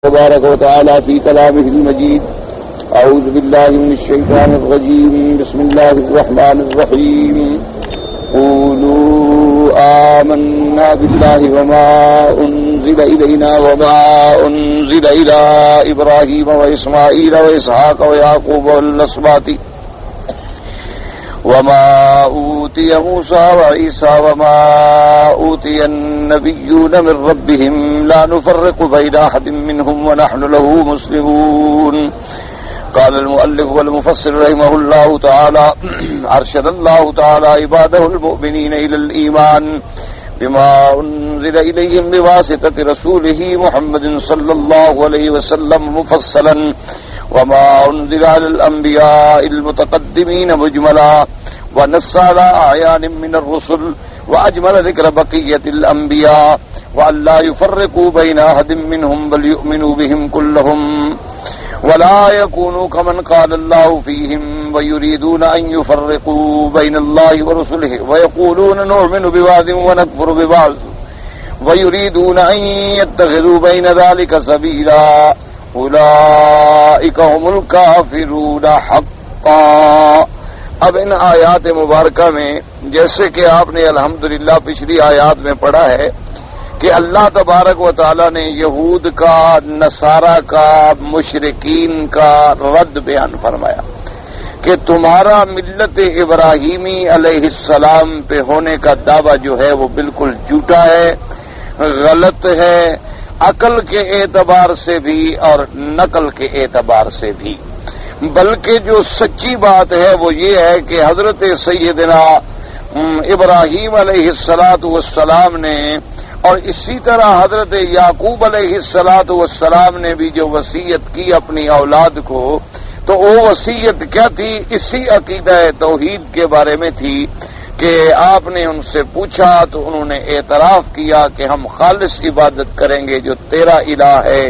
تبارك وتعالى في كلامه المجيد. أعوذ بالله من الشيطان الرجيم. بسم الله الرحمن الرحيم. قولوا آمنا بالله وما أنزل إلينا وما أنزل إلى إبراهيم وإسماعيل وإسحاق ويعقوب والأسباط وما أوتي موسى وعيسى وما أوتي النبيون من ربهم لا نفرق بين أحد منهم ونحن له مسلمون. قال المؤلف والمفسر رحمه الله تعالى: أرشد الله تعالى عباده المؤمنين إلى الإيمان بما أنزل إليهم بواسطة رسوله محمد صلى الله عليه وسلم مفصلا وما أنزل على الأنبياء المتقدمين مجملا، ونص على أعيان من الرسل وأجمل ذكر بقية الأنبياء، وأن لا يفرقوا بين أحد منهم بل يؤمنوا بهم كلهم ولا يكونوا كمن قال الله فيهم ويريدون أن يفرقوا بين الله ورسله ويقولون نؤمن ببعض ونكفر ببعض ويريدون أن يتخذوا بين ذلك سبيلا اولئک هم الکافرون حقا۔ اب ان آیات مبارکہ میں جیسے کہ آپ نے الحمدللہ پچھلی آیات میں پڑھا ہے کہ اللہ تبارک و تعالی نے یہود کا، نصارہ کا، مشرکین کا رد بیان فرمایا کہ تمہارا ملت ابراہیمی علیہ السلام پہ ہونے کا دعویٰ جو ہے وہ بالکل جھوٹا ہے، غلط ہے، عقل کے اعتبار سے بھی اور نقل کے اعتبار سے بھی۔ بلکہ جو سچی بات ہے وہ یہ ہے کہ حضرت سیدنا ابراہیم علیہ السلام نے اور اسی طرح حضرت یعقوب علیہ السلام نے بھی جو وصیت کی اپنی اولاد کو، تو وہ وصیت کیا تھی؟ اسی عقیدہ توحید کے بارے میں تھی کہ آپ نے ان سے پوچھا تو انہوں نے اعتراف کیا کہ ہم خالص عبادت کریں گے جو تیرا الہ ہے،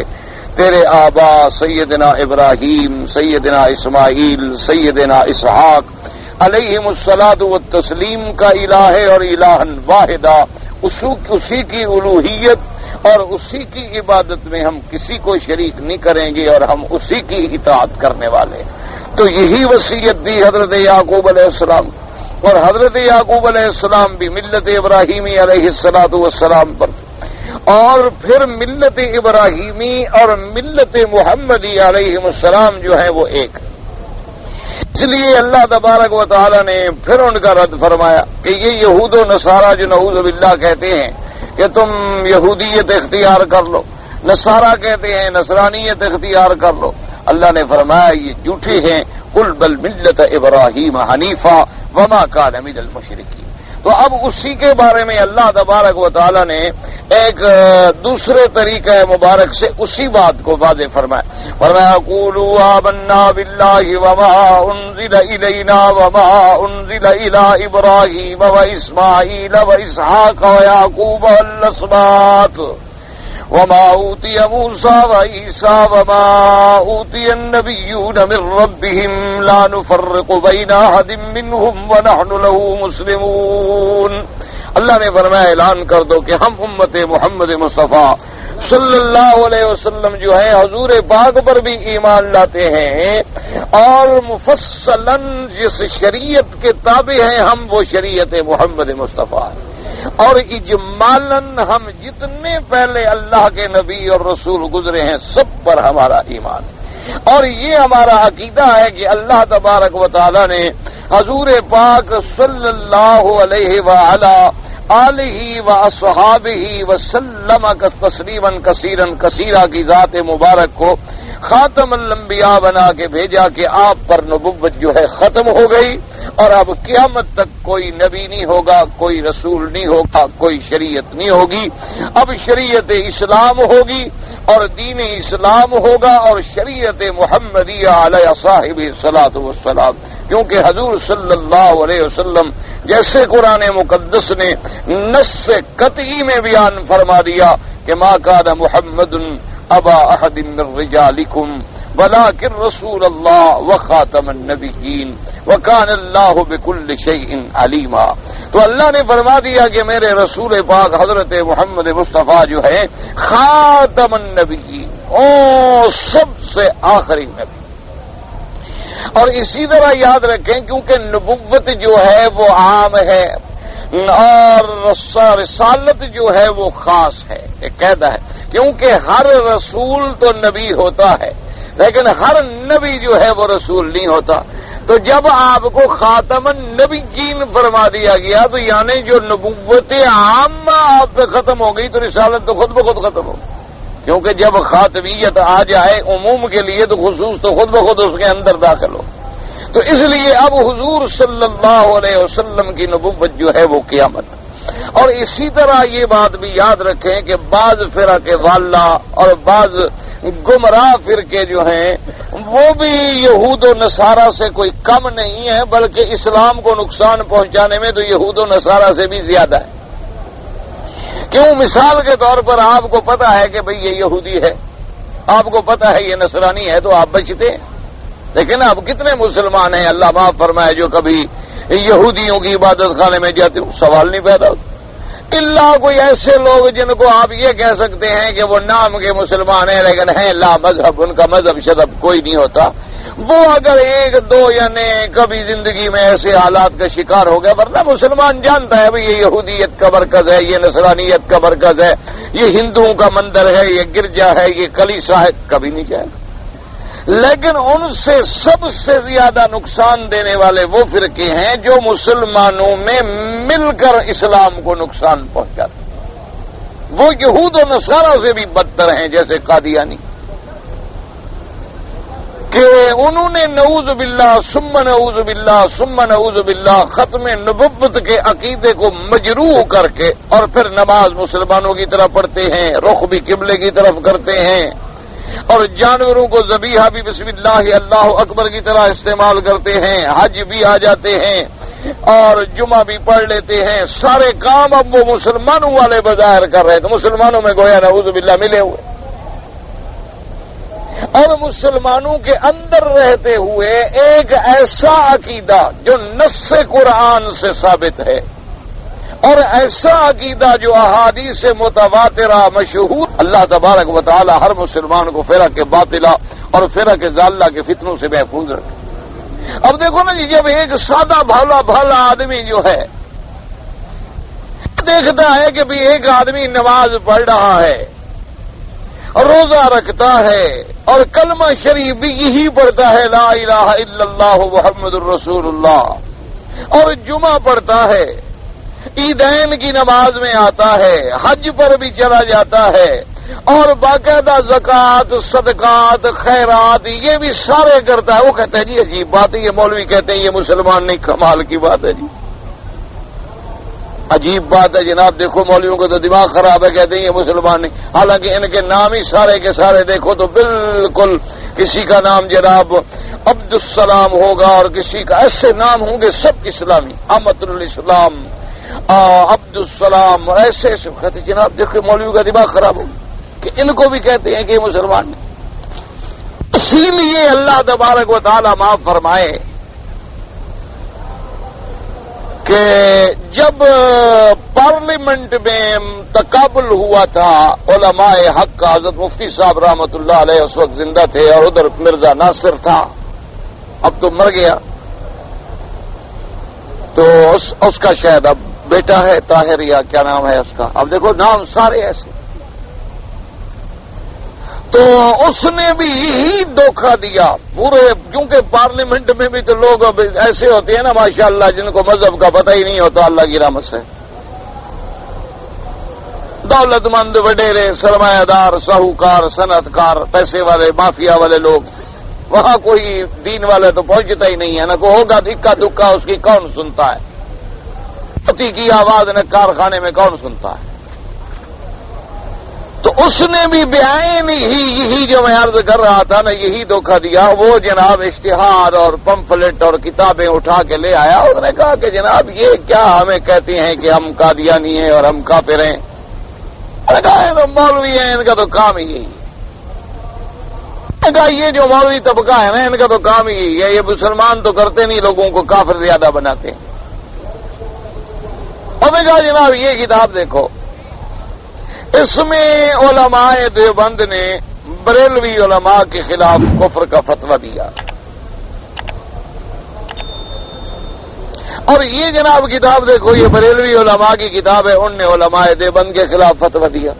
تیرے آبا سیدنا ابراہیم، سیدنا اسماعیل، سیدنا اسحاق علیہم الصلاۃ والتسلیم کا الہ ہے، اور الہ واحدہ، اسی کی الوہیت اور اسی کی عبادت میں ہم کسی کو شریک نہیں کریں گے اور ہم اسی کی اطاعت کرنے والے۔ تو یہی وصیت دی حضرت یعقوب علیہ السلام، اور حضرت یعقوب علیہ السلام بھی ملت ابراہیمی علیہ السلام پر، اور پھر ملت ابراہیمی اور ملت محمدی علیہ السلام جو ہے وہ ایک۔ اس لیے اللہ تبارک و تعالی نے پھر ان کا رد فرمایا کہ یہ یہود و نصارہ جو نعوذ باللہ کہتے ہیں کہ تم یہودیت اختیار کر لو، نصارہ کہتے ہیں نصرانیت اختیار کر لو، اللہ نے فرمایا یہ جھوٹے ہیں۔ قل بل ملت ابراہیم حنیفا وما کان من المشرکین۔ تو اب اسی کے بارے میں اللہ تبارک و تعالی نے ایک دوسرے طریقہ مبارک سے اسی بات کو واضح فرمایا قولوا آمنا باللہ وما انزل الینا وما انزل الی ابراہیم واسماعیل واسحاق ویعقوب والاسباط وما اوتی موسى وعيسى وما اوتی النبیون من ربهم لا نفرق بین احد منهم ونحن له مسلمون۔ اللہ نے فرمایا اعلان کر دو کہ ہم امت محمد مصطفیٰ صلی اللہ علیہ وسلم جو ہے حضور پاک پر بھی ایمان لاتے ہیں، اور مفصلاً جس شریعت کے تابع ہیں ہم وہ شریعت محمد مصطفیٰ، اور اجمالاً ہم جتنے پہلے اللہ کے نبی اور رسول گزرے ہیں سب پر ہمارا ایمان، اور یہ ہمارا عقیدہ ہے کہ اللہ تبارک و تعالی نے حضور پاک صلی اللہ علیہ وعلا آلہ واصحابہ وسلم تسلیما کثیرا کثیرا کی ذات مبارک کو خاتم الانبیاء بنا کے بھیجا کہ آپ پر نبوت جو ہے ختم ہو گئی، اور اب قیامت تک کوئی نبی نہیں ہوگا، کوئی رسول نہیں ہوگا، کوئی شریعت نہیں ہوگی، اب شریعت اسلام ہوگی اور دین اسلام ہوگا اور شریعت محمدیہ علیہ صاحب الصلاۃ والسلام، کیونکہ حضور صلی اللہ علیہ وسلم جیسے قرآن مقدس نے نص قطعی میں بیان فرما دیا کہ ما کان محمد ابا احد من رجالکم ولکن رسول اللہ وخاتم النبیین وکان اللہ بکل شیء علیما. تو اللہ نے فرما دیا کہ میرے رسول پاک حضرت محمد مصطفیٰ جو ہے خاتم النبیین، او سب سے آخری نبی. اور اسی طرح یاد رکھیں کیونکہ نبوت جو ہے وہ عام ہے اور رسالت جو ہے وہ خاص ہے، ایک قاعدہ ہے. کیونکہ ہر رسول تو نبی ہوتا ہے لیکن ہر نبی جو ہے وہ رسول نہیں ہوتا. تو جب آپ کو خاتم النبیین فرما دیا گیا تو یعنی جو نبوت عامہ آپ پہ ختم ہو گئی تو رسالت تو خود بخود ختم ہو. کیونکہ جب خاتمیت آ جائے عموم کے لیے تو خصوص تو خود بخود اس کے اندر داخل ہو. تو اس لیے اب حضور صلی اللہ علیہ وسلم کی نبوت جو ہے وہ قیامت. اور اسی طرح یہ بات بھی یاد رکھیں کہ بعض فرقے ضالہ اور بعض گمراہ فرقے جو ہیں وہ بھی یہود و نصارہ سے کوئی کم نہیں ہے، بلکہ اسلام کو نقصان پہنچانے میں تو یہود و نصارہ سے بھی زیادہ ہے. کیوں؟ مثال کے طور پر آپ کو پتا ہے کہ بھئی یہ یہودی ہے، آپ کو پتا ہے یہ نصرانی ہے تو آپ بچتے ہیں. لیکن اب کتنے مسلمان ہیں اللہ معاف فرمائے جو کبھی یہودیوں کی عبادت خانے میں جاتے ہو؟ سوال نہیں پیدا ہوتا. اللہ کوئی ایسے لوگ جن کو آپ یہ کہہ سکتے ہیں کہ وہ نام کے مسلمان ہیں لیکن ہیں لا مذہب، ان کا مذہب شذب کوئی نہیں ہوتا. وہ اگر ایک دو یعنی کبھی زندگی میں ایسے حالات کا شکار ہو گیا، ورنہ مسلمان جانتا ہے بھئی یہ یہودیت کا مرکز ہے، یہ نصرانیت کا مرکز ہے، یہ ہندوؤں کا مندر ہے، یہ گرجا ہے، یہ کلیسا ہے، کبھی نہیں جائے. لیکن ان سے سب سے زیادہ نقصان دینے والے وہ فرقے ہیں جو مسلمانوں میں مل کر اسلام کو نقصان پہنچاتے ہیں. وہ یہود و نصارہ سے بھی بدتر ہیں، جیسے قادیانی، کہ انہوں نے نعوذ باللہ ثم نعوذ باللہ ثم نعوذ باللہ ختم نبوت کے عقیدے کو مجروح کر کے اور پھر نماز مسلمانوں کی طرف پڑھتے ہیں، رخ بھی قبلے کی طرف کرتے ہیں، اور جانوروں کو ذبیحہ بھی بسم اللہ اللہ اکبر کی طرح استعمال کرتے ہیں، حج بھی آ جاتے ہیں اور جمعہ بھی پڑھ لیتے ہیں. سارے کام اب وہ مسلمانوں والے بظاہر کر رہے ہیں تو مسلمانوں میں گویا نعوذ باللہ ملے ہوئے. اور مسلمانوں کے اندر رہتے ہوئے ایک ایسا عقیدہ جو نص قرآن سے ثابت ہے اور ایسا عقیدہ جو احادیث متواترہ مشہور، اللہ تبارک و تعالی ہر مسلمان کو فرق باطلہ اور فرق ضالہ کے فتنوں سے محفوظ رکھے. اب دیکھو نا جی، جب ایک سادہ بھلا آدمی جو ہے دیکھتا ہے کہ بھی ایک آدمی نماز پڑھ رہا ہے اور روزہ رکھتا ہے اور کلمہ شریف بھی یہی پڑھتا ہے لا الہ الا اللہ محمد الرسول اللہ، اور جمعہ پڑھتا ہے، عیدین کی نماز میں آتا ہے، حج پر بھی چلا جاتا ہے، اور باقاعدہ زکوٰۃ، صدقات، خیرات یہ بھی سارے کرتا ہے. وہ کہتے ہیں جی عجیب بات ہے، یہ مولوی کہتے ہیں یہ مسلمان نہیں، کمال کی بات ہے جی، عجیب بات ہے جناب. دیکھو مولویوں کو تو دماغ خراب ہے، کہتے ہیں یہ مسلمان نہیں، حالانکہ ان کے نام ہی سارے کے سارے دیکھو تو بالکل کسی کا نام جناب عبد السلام ہوگا اور کسی کا ایسے نام ہوں گے سب اسلامی، امت الاسلام، عبد السلام، اور ایسے ایسے کہتے جناب دیکھو مولوی کا دماغ خراب ہو کہ ان کو بھی کہتے ہیں کہ یہ مسلمان نہیں. اسی لیے اللہ تبارک و تعالی معاف فرمائے کہ جب پارلیمنٹ میں تقابل ہوا تھا علماء حق کا، حضرت مفتی صاحب رحمۃ اللہ علیہ اس وقت زندہ تھے اور ادھر مرزا ناصر تھا، اب تو مر گیا، تو اس کا شاید اب بیٹا ہے طاہر یا کیا نام ہے اس کا، اب دیکھو نام سارے ایسے. تو اس نے بھی یہی دھوکہ دیا پورے، کیونکہ پارلیمنٹ میں بھی تو لوگ اب ایسے ہوتے ہیں نا ماشاءاللہ جن کو مذہب کا پتہ ہی نہیں ہوتا اللہ کی رحمت سے، دولت مند، وڈیرے، سرمایہ دار، ساہوکار، صنعت کار، پیسے والے، مافیا والے لوگ، وہاں کوئی دین والے تو پہنچتا ہی نہیں ہے نا، کوئی ہوگا اکا دکا اس کی کون سنتا ہے، پتی کی آواز نہ کارخانے میں کون سنتا ہے. تو اس نے بھی بعین ہی یہی جو میں عرض کر رہا تھا نا یہی دھوکہ دیا. وہ جناب اشتہار اور پمفلٹ اور کتابیں اٹھا کے لے آیا، اس نے کہا کہ جناب یہ کیا ہمیں کہتے ہیں کہ ہم قادیانی ہیں اور ہم کافر ہیں. تو مولوی ہیں ان کا تو کام ہی یہی. کہا یہ جو مولوی طبقہ ہے نا ان کا تو کام ہی ہے، یہ مسلمان تو کرتے نہیں، لوگوں کو کافر زیادہ بناتے ہیں۔ اور میں کہا جناب یہ کتاب دیکھو، اس میں علماء دیوبند نے بریلوی علماء کے خلاف کفر کا فتویٰ دیا، اور یہ جناب کتاب دیکھو، یہ بریلوی علماء کی کتاب ہے، ان نے علماء دیوبند کے خلاف فتویٰ دیا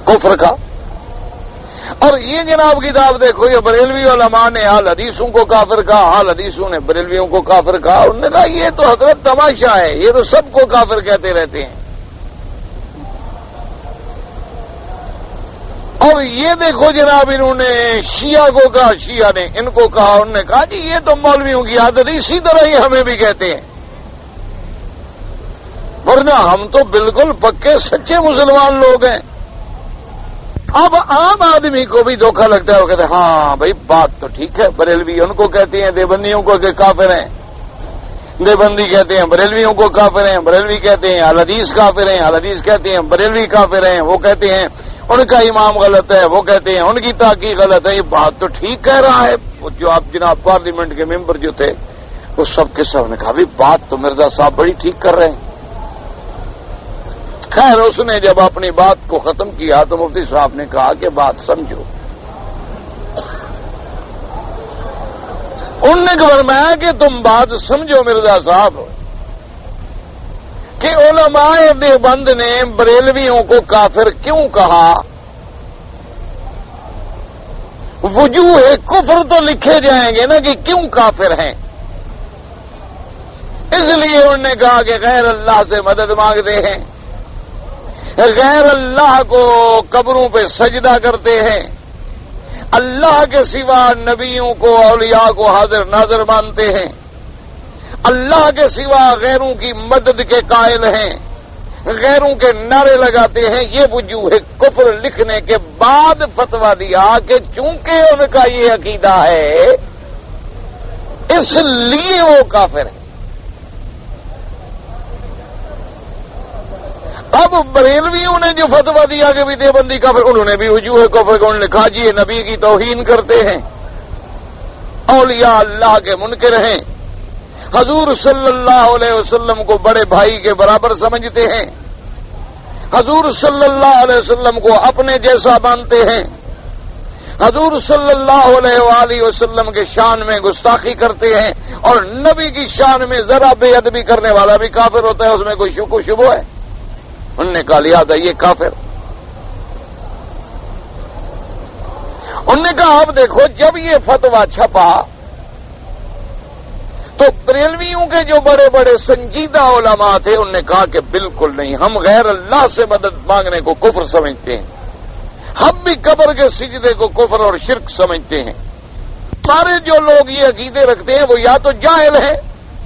کفر کا۔ اور یہ جناب کتاب دیکھو، یہ بریلوی علماء نے اہل حدیثوں کو کافر کہا، اہل حدیثوں نے بریلویوں کو کافر کہا۔ انہوں نے کہا یہ تو حضرت تماشا ہے، یہ تو سب کو کافر کہتے رہتے ہیں۔ اور یہ دیکھو جناب انہوں نے شیعہ کو کہا، شیعہ نے ان کو کہا، انہوں نے کہا جی یہ تو مولویوں کی عادت ہے، اسی طرح ہی ہمیں بھی کہتے ہیں، ورنہ ہم تو بالکل پکے سچے مسلمان لوگ ہیں۔ اب عام آدمی کو بھی دھوکہ لگتا ہے، وہ کہتے ہیں ہاں بھائی بات تو ٹھیک ہے، بریلوی ان کو کہتے ہیں دیوبندیوں کو کہ کافر ہیں، دیوبندی کہتے ہیں بریلویوں کو کافر ہیں، بریلوی کہتے ہیں اہل حدیث کافر ہیں، اہل حدیث کہتے ہیں بریلوی کافر ہیں، وہ کہتے ہیں ان کا امام غلط ہے، وہ کہتے ہیں ان کی تحقیق غلط ہے۔ یہ بات تو ٹھیک کہہ رہا ہے۔ جو آپ جناب پارلیمنٹ کے ممبر جو تھے وہ سب کے سب نے کہا بھی بات تو مرزا صاحب بڑی ٹھیک کر رہے ہیں۔ خیر اس نے جب اپنی بات کو ختم کیا تو مفتی صاحب نے کہا کہ بات سمجھو۔ انہوں نے فرمایا کہ تم بات سمجھو مرزا صاحب کہ علماء دیوبند نے بریلویوں کو کافر کیوں کہا؟ وجوہ کفر تو لکھے جائیں گے نا کہ کیوں کافر ہیں۔ اس لیے انہوں نے کہا کہ غیر اللہ سے مدد مانگتے ہیں، غیر اللہ کو قبروں پہ سجدہ کرتے ہیں، اللہ کے سوا نبیوں کو اولیاء کو حاضر ناظر مانتے ہیں، اللہ کے سوا غیروں کی مدد کے قائل ہیں، غیروں کے نعرے لگاتے ہیں۔ یہ وجوہ کفر لکھنے کے بعد فتویٰ دیا کہ چونکہ ان کا یہ عقیدہ ہے اس لیے وہ کافر ہیں۔ اب بریلویوں نے جو فتویٰ دیا کہ بھی دیوبندی کافر، انہوں نے بھی وجوہ کفر کو انہوں نے کہا جی یہ نبی کی توہین کرتے ہیں، اولیاء اللہ کے منکر ہیں، حضور صلی اللہ علیہ وسلم کو بڑے بھائی کے برابر سمجھتے ہیں، حضور صلی اللہ علیہ وسلم کو اپنے جیسا مانتے ہیں، حضور صلی اللہ علیہ وآلہ وسلم کے شان میں گستاخی کرتے ہیں، اور نبی کی شان میں ذرا بے ادبی کرنے والا بھی کافر ہوتا ہے، اس میں کوئی شک و شبہ ہے؟ انہوں نے کہا لہذا یہ کافر۔ انہوں نے کہا اب دیکھو جب یہ فتویٰ چھپا تو بریلویوں کے جو بڑے بڑے سنجیدہ علماء تھے انہوں نے کہا کہ بالکل نہیں، ہم غیر اللہ سے مدد مانگنے کو کفر سمجھتے ہیں، ہم بھی قبر کے سجدے کو کفر اور شرک سمجھتے ہیں۔ سارے جو لوگ یہ عقیدے رکھتے ہیں وہ یا تو جاہل ہیں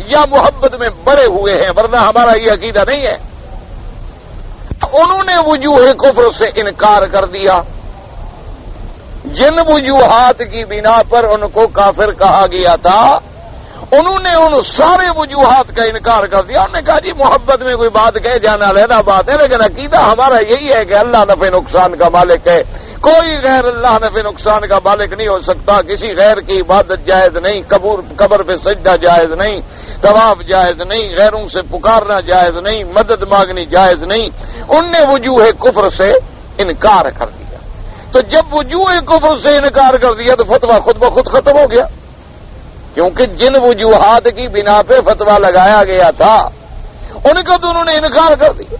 یا محبت میں بڑے ہوئے ہیں، ورنہ ہمارا یہ عقیدہ نہیں ہے۔ انہوں نے وجوہ کفر سے انکار کر دیا، جن وجوہات کی بنا پر ان کو کافر کہا گیا تھا انہوں نے ان سارے وجوہات کا انکار کر دیا۔ انہوں نے کہا جی محبت میں کوئی بات کہہ جانا علیحدہ بات ہے، لیکن عقیدہ ہمارا یہی ہے کہ اللہ نفع نقصان کا مالک ہے، کوئی غیر اللہ نفع نقصان کا مالک نہیں ہو سکتا، کسی غیر کی عبادت جائز نہیں، قبر پہ سجدہ جائز نہیں، طواف جائز نہیں، غیروں سے پکارنا جائز نہیں، مدد مانگنی جائز نہیں۔ ان نے وجوہ کفر سے انکار کر دیا۔ تو جب وجوہ کفر سے انکار کر دیا تو فتویٰ خود بخود ختم ہو گیا، کیونکہ جن وجوہات کی بنا پہ فتویٰ لگایا گیا تھا ان کا تو انہوں نے انکار کر دیا۔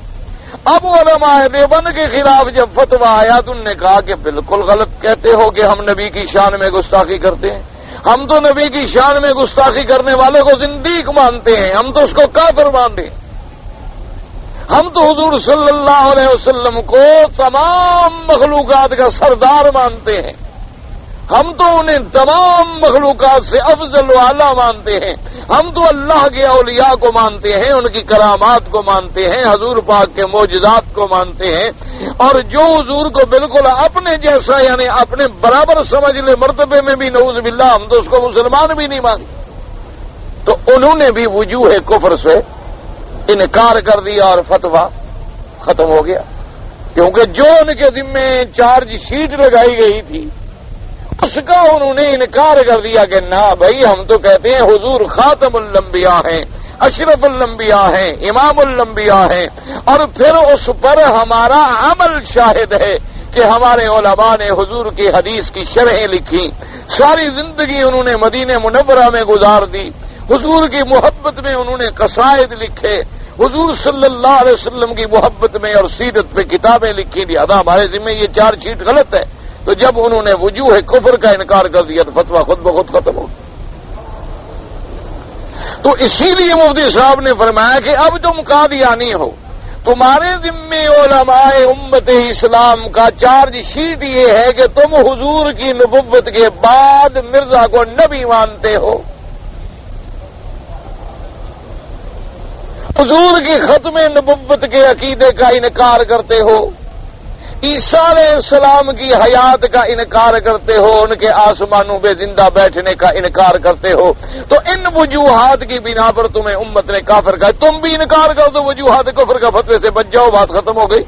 اب علماء دیوبند کے خلاف جب فتویٰ آیا تو انہوں نے کہا کہ بالکل غلط کہتے ہو کہ ہم نبی کی شان میں گستاخی کرتے ہیں، ہم تو نبی کی شان میں گستاخی کرنے والے کو زندیق مانتے ہیں، ہم تو اس کو کافر مانتے ہیں، ہم تو حضور صلی اللہ علیہ وسلم کو تمام مخلوقات کا سردار مانتے ہیں، ہم تو انہیں تمام مخلوقات سے افضل و اعلیٰ مانتے ہیں، ہم تو اللہ کے اولیاء کو مانتے ہیں، ان کی کرامات کو مانتے ہیں، حضور پاک کے معجزات کو مانتے ہیں، اور جو حضور کو بالکل اپنے جیسا یعنی اپنے برابر سمجھ لے مرتبے میں بھی نعوذ باللہ، ہم تو اس کو مسلمان بھی نہیں مانتے۔ تو انہوں نے بھی وجوہ کفر سے انکار کر دیا اور فتویٰ ختم ہو گیا۔ کیونکہ جو ان کے ذمے چارج شیٹ لگائی گئی تھی اس کا انہوں نے انکار کر دیا کہ نہ بھائی، ہم تو کہتے ہیں حضور خاتم الانبیاء ہیں، اشرف الانبیاء ہیں، امام الانبیاء ہیں، اور پھر اس پر ہمارا عمل شاہد ہے کہ ہمارے علماء نے حضور کی حدیث کی شرحیں لکھی، ساری زندگی انہوں نے مدینہ منورہ میں گزار دی، حضور کی محبت میں انہوں نے قصائد لکھے، حضور صلی اللہ علیہ وسلم کی محبت میں اور سیرت پہ کتابیں لکھی، لہذا ہمارے ذمہ یہ چارج شیٹ غلط ہے۔ تو جب انہوں نے وجوہ کفر کا انکار کر دیا تو فتویٰ خود بخود ختم ہو۔ تو اسی لیے مفتی صاحب نے فرمایا کہ اب تم قادیانی ہو، تمہارے ذمے علماء امت اسلام کا چارج شیٹ یہ ہے کہ تم حضور کی نبوت کے بعد مرزا کو نبی مانتے ہو، حضور کی ختم نبوت کے عقیدے کا انکار کرتے ہو، عیسیٰ علیہ السلام کی حیات کا انکار کرتے ہو، ان کے آسمانوں پہ زندہ بیٹھنے کا انکار کرتے ہو، تو ان وجوہات کی بنا پر تمہیں امت نے کافر کہا۔ تم بھی انکار کر دو وجوہات کفر کا، فتوے سے بچ جاؤ، بات ختم ہو گئی۔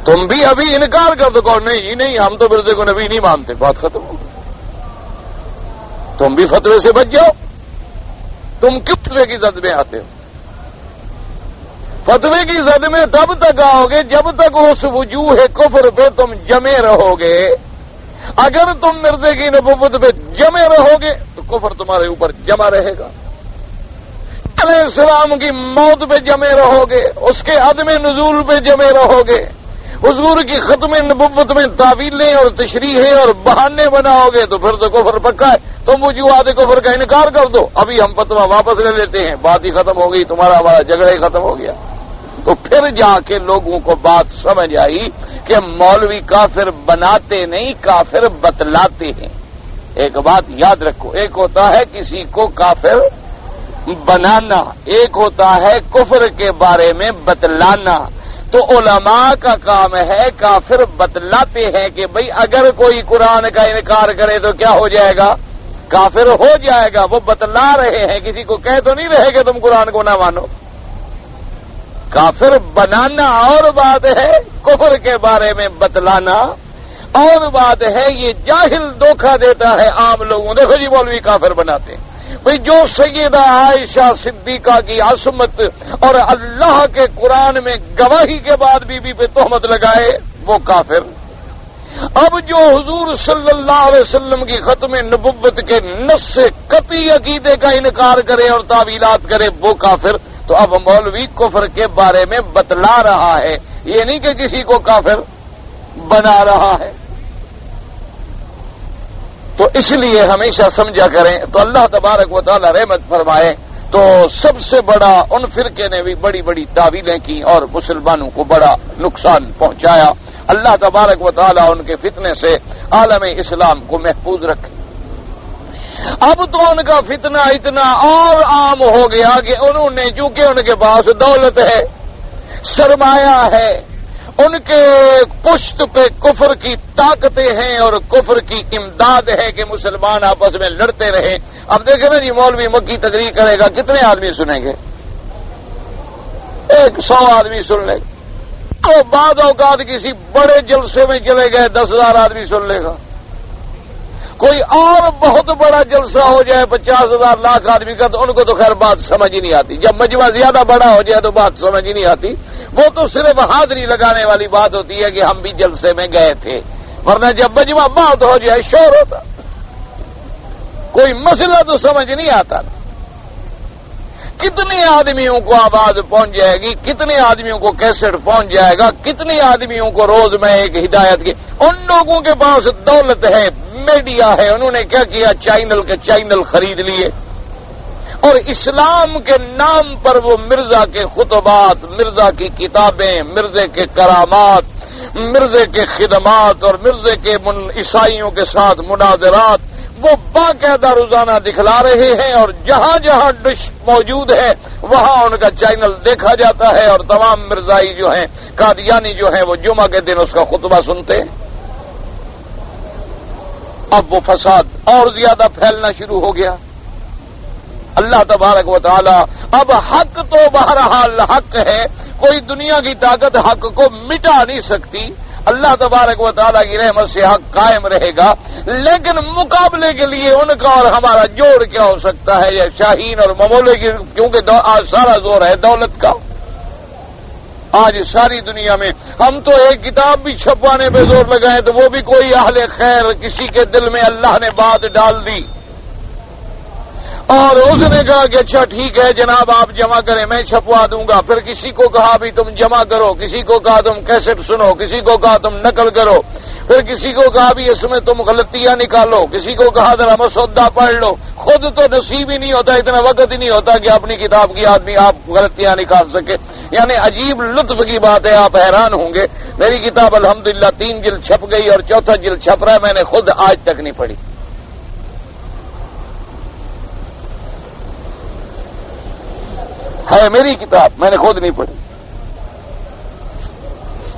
تم بھی ابھی انکار کر دو، کہو نہیں نہیں ہم تو مرزے کو نبی نہیں مانتے، بات ختم ہو گئی۔ تم بھی فتوے سے بچ جاؤ۔ تم کس فتوے کی زد میں آتے ہو؟ فتوے کی زد میں تب تک آؤ گے جب تک اس وجوہ کفر پہ تم جمے رہو گے۔ اگر تم مرزے کی نبوت پہ جمے رہو گے تو کفر تمہارے اوپر جمع رہے گا۔ علیہ السلام کی موت پہ جمے رہو گے، اس کے عدم نزول پہ جمے رہو گے، حضور کی ختم نبوت میں تعویلیں اور تشریحیں اور بہانے بناؤ گے تو پھر تو کفر پکا ہے۔ تم وجوہات کفر کا انکار کر دو، ابھی ہم فتویٰ واپس لے لیتے ہیں، بات ہی ختم ہو گئی، تمہارا ہمارا جھگڑا ہی ختم ہو گیا۔ تو پھر جا کے لوگوں کو بات سمجھ آئی کہ مولوی کافر بناتے نہیں، کافر بتلاتے ہیں۔ ایک بات یاد رکھو، ایک ہوتا ہے کسی کو کافر بنانا، ایک ہوتا ہے کفر کے بارے میں بتلانا۔ تو علماء کا کام ہے کافر بتلاتے ہیں کہ بھئی اگر کوئی قرآن کا انکار کرے تو کیا ہو جائے گا؟ کافر ہو جائے گا۔ وہ بتلا رہے ہیں، کسی کو کہہ تو نہیں رہے کہ تم قرآن کو نہ مانو۔ کافر بنانا اور بات ہے، کفر کے بارے میں بتلانا اور بات ہے۔ یہ جاہل دھوکہ دیتا ہے عام لوگوں، دیکھو جی مولوی کافر بناتے ہیں۔ بھئی جو سیدہ عائشہ صدیقہ کی عصمت اور اللہ کے قرآن میں گواہی کے بعد بی بی پہ تہمت لگائے وہ کافر۔ اب جو حضور صلی اللہ علیہ وسلم کی ختم نبوت کے نص سے قطعی عقیدے کا انکار کرے اور تعویلات کرے وہ کافر۔ تو اب مولوی کفر کے بارے میں بتلا رہا ہے، یہ نہیں کہ کسی کو کافر بنا رہا ہے۔ تو اس لیے ہمیشہ سمجھا کریں۔ تو اللہ تبارک و تعالی رحمت فرمائے۔ تو سب سے بڑا ان فرقے نے بھی بڑی بڑی تعویلیں کی اور مسلمانوں کو بڑا نقصان پہنچایا۔ اللہ تبارک و تعالی ان کے فتنے سے عالم اسلام کو محفوظ رکھے۔ اب تو ان کا فتنہ اتنا اور عام ہو گیا کہ انہوں نے، چونکہ ان کے پاس دولت ہے، سرمایہ ہے، ان کے پشت پہ کفر کی طاقتیں ہیں اور کفر کی امداد ہے کہ مسلمان آپس میں لڑتے رہیں۔ اب دیکھیں نا جی، مولوی مکی تقریر کرے گا، کتنے آدمی سنیں گے؟ 100 آدمی سن لے گا۔ تو بعض اوقات کسی بڑے جلسے میں چلے گئے 10,000 آدمی سن لے گا۔ کوئی اور بہت بڑا جلسہ ہو جائے 50,000 لاکھ آدمی کا تو ان کو تو خیر بات سمجھ ہی نہیں آتی۔ جب مجمع زیادہ بڑا ہو جائے تو بات سمجھ ہی نہیں آتی، وہ تو صرف حاضری لگانے والی بات ہوتی ہے کہ ہم بھی جلسے میں گئے تھے، ورنہ جب مجمع بات ہو جائے شور ہوتا، کوئی مسئلہ تو سمجھ نہیں آتا۔ کتنے آدمیوں کو آواز پہنچ جائے گی، کتنے آدمیوں کو کیسٹ پہنچ جائے گا، کتنے آدمیوں کو روز میں ایک ہدایت کی۔ ان لوگوں کے پاس دولت ہے، میڈیا ہے، انہوں نے کیا کیا؟ چینل کے چینل خرید لیے اور اسلام کے نام پر وہ مرزا کے خطبات، مرزا کی کتابیں، مرزے کے کرامات، مرزے کے خدمات اور مرزے کے عیسائیوں کے ساتھ مناظرات وہ باقاعدہ روزانہ دکھلا رہے ہیں، اور جہاں جہاں ڈش موجود ہے وہاں ان کا چینل دیکھا جاتا ہے، اور تمام مرزائی جو ہیں، قادیانی جو ہیں، وہ جمعہ کے دن اس کا خطبہ سنتے ہیں۔ اب وہ فساد اور زیادہ پھیلنا شروع ہو گیا۔ اللہ تبارک و تعالی اب حق تو بہرحال حق ہے، کوئی دنیا کی طاقت حق کو مٹا نہیں سکتی. اللہ تبارک و تعالیٰ کی رحمت سے حق قائم رہے گا. لیکن مقابلے کے لیے ان کا اور ہمارا جوڑ کیا ہو سکتا ہے؟ یہ شاہین اور ممولے کی، کیونکہ آج سارا زور ہے دولت کا. آج ساری دنیا میں ہم تو ایک کتاب بھی چھپوانے پہ زور لگائیں تو وہ بھی کوئی اہل خیر کسی کے دل میں اللہ نے بات ڈال دی اور اس نے کہا کہ اچھا ٹھیک ہے جناب آپ جمع کریں میں چھپوا دوں گا. پھر کسی کو کہا بھی تم جمع کرو، کسی کو کہا تم کیسٹ سنو، کسی کو کہا تم نقل کرو، پھر کسی کو کہا بھی اس میں تم غلطیاں نکالو، کسی کو کہا ذرا مسودہ پڑھ لو. خود تو نصیب ہی نہیں ہوتا، اتنا وقت ہی نہیں ہوتا کہ اپنی کتاب کی آدمی آپ غلطیاں نکال سکے. یعنی عجیب لطف کی بات ہے، آپ حیران ہوں گے. میری کتاب الحمدللہ 3 جلد چھپ گئی اور 4تھا جلد چھپ رہا ہے، میں نے خود آج تک نہیں پڑھی. ہے میری کتاب، میں نے خود نہیں پڑھی.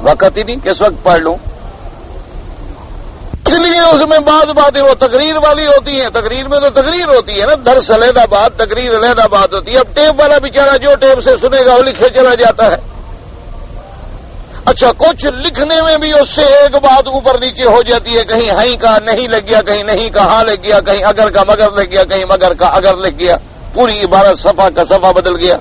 وقت ہی نہیں، کس وقت پڑھ لوں. اس لیے اس میں بعض باتیں وہ تقریر والی ہوتی ہیں. تقریر میں تو تقریر ہوتی ہے نا، درس علیحدہ بات، تقریر علیحدہ بات ہوتی ہے. اب ٹیپ والا بیچارہ جو ٹیپ سے سنے گا وہ لکھے چلا جاتا ہے. اچھا کچھ لکھنے میں بھی اس سے ایک بات اوپر نیچے ہو جاتی ہے، کہیں ہائیں کا نہیں لگ گیا، کہیں نہیں کا ہاں لگ گیا، کہیں اگر کا مگر لگ گیا، کہیں مگر کا اگر لگ گیا، پوری عبارت صفحہ کا صفحہ بدل گیا.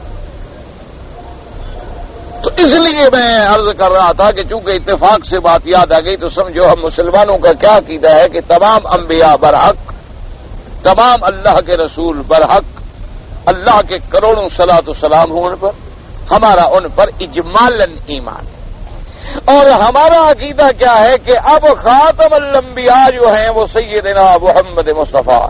تو اس لیے میں عرض کر رہا تھا کہ چونکہ اتفاق سے بات یاد آ گئی تو سمجھو ہم مسلمانوں کا کیا عقیدہ ہے کہ تمام انبیاء برحق، تمام اللہ کے رسول برحق، اللہ کے کروڑوں صلاۃ و سلام ہوں ان پر، ہمارا ان پر اجمالاً ایمان ہے. اور ہمارا عقیدہ کیا ہے کہ اب خاتم الانبیاء جو ہیں وہ سیدنا محمد مصطفیٰ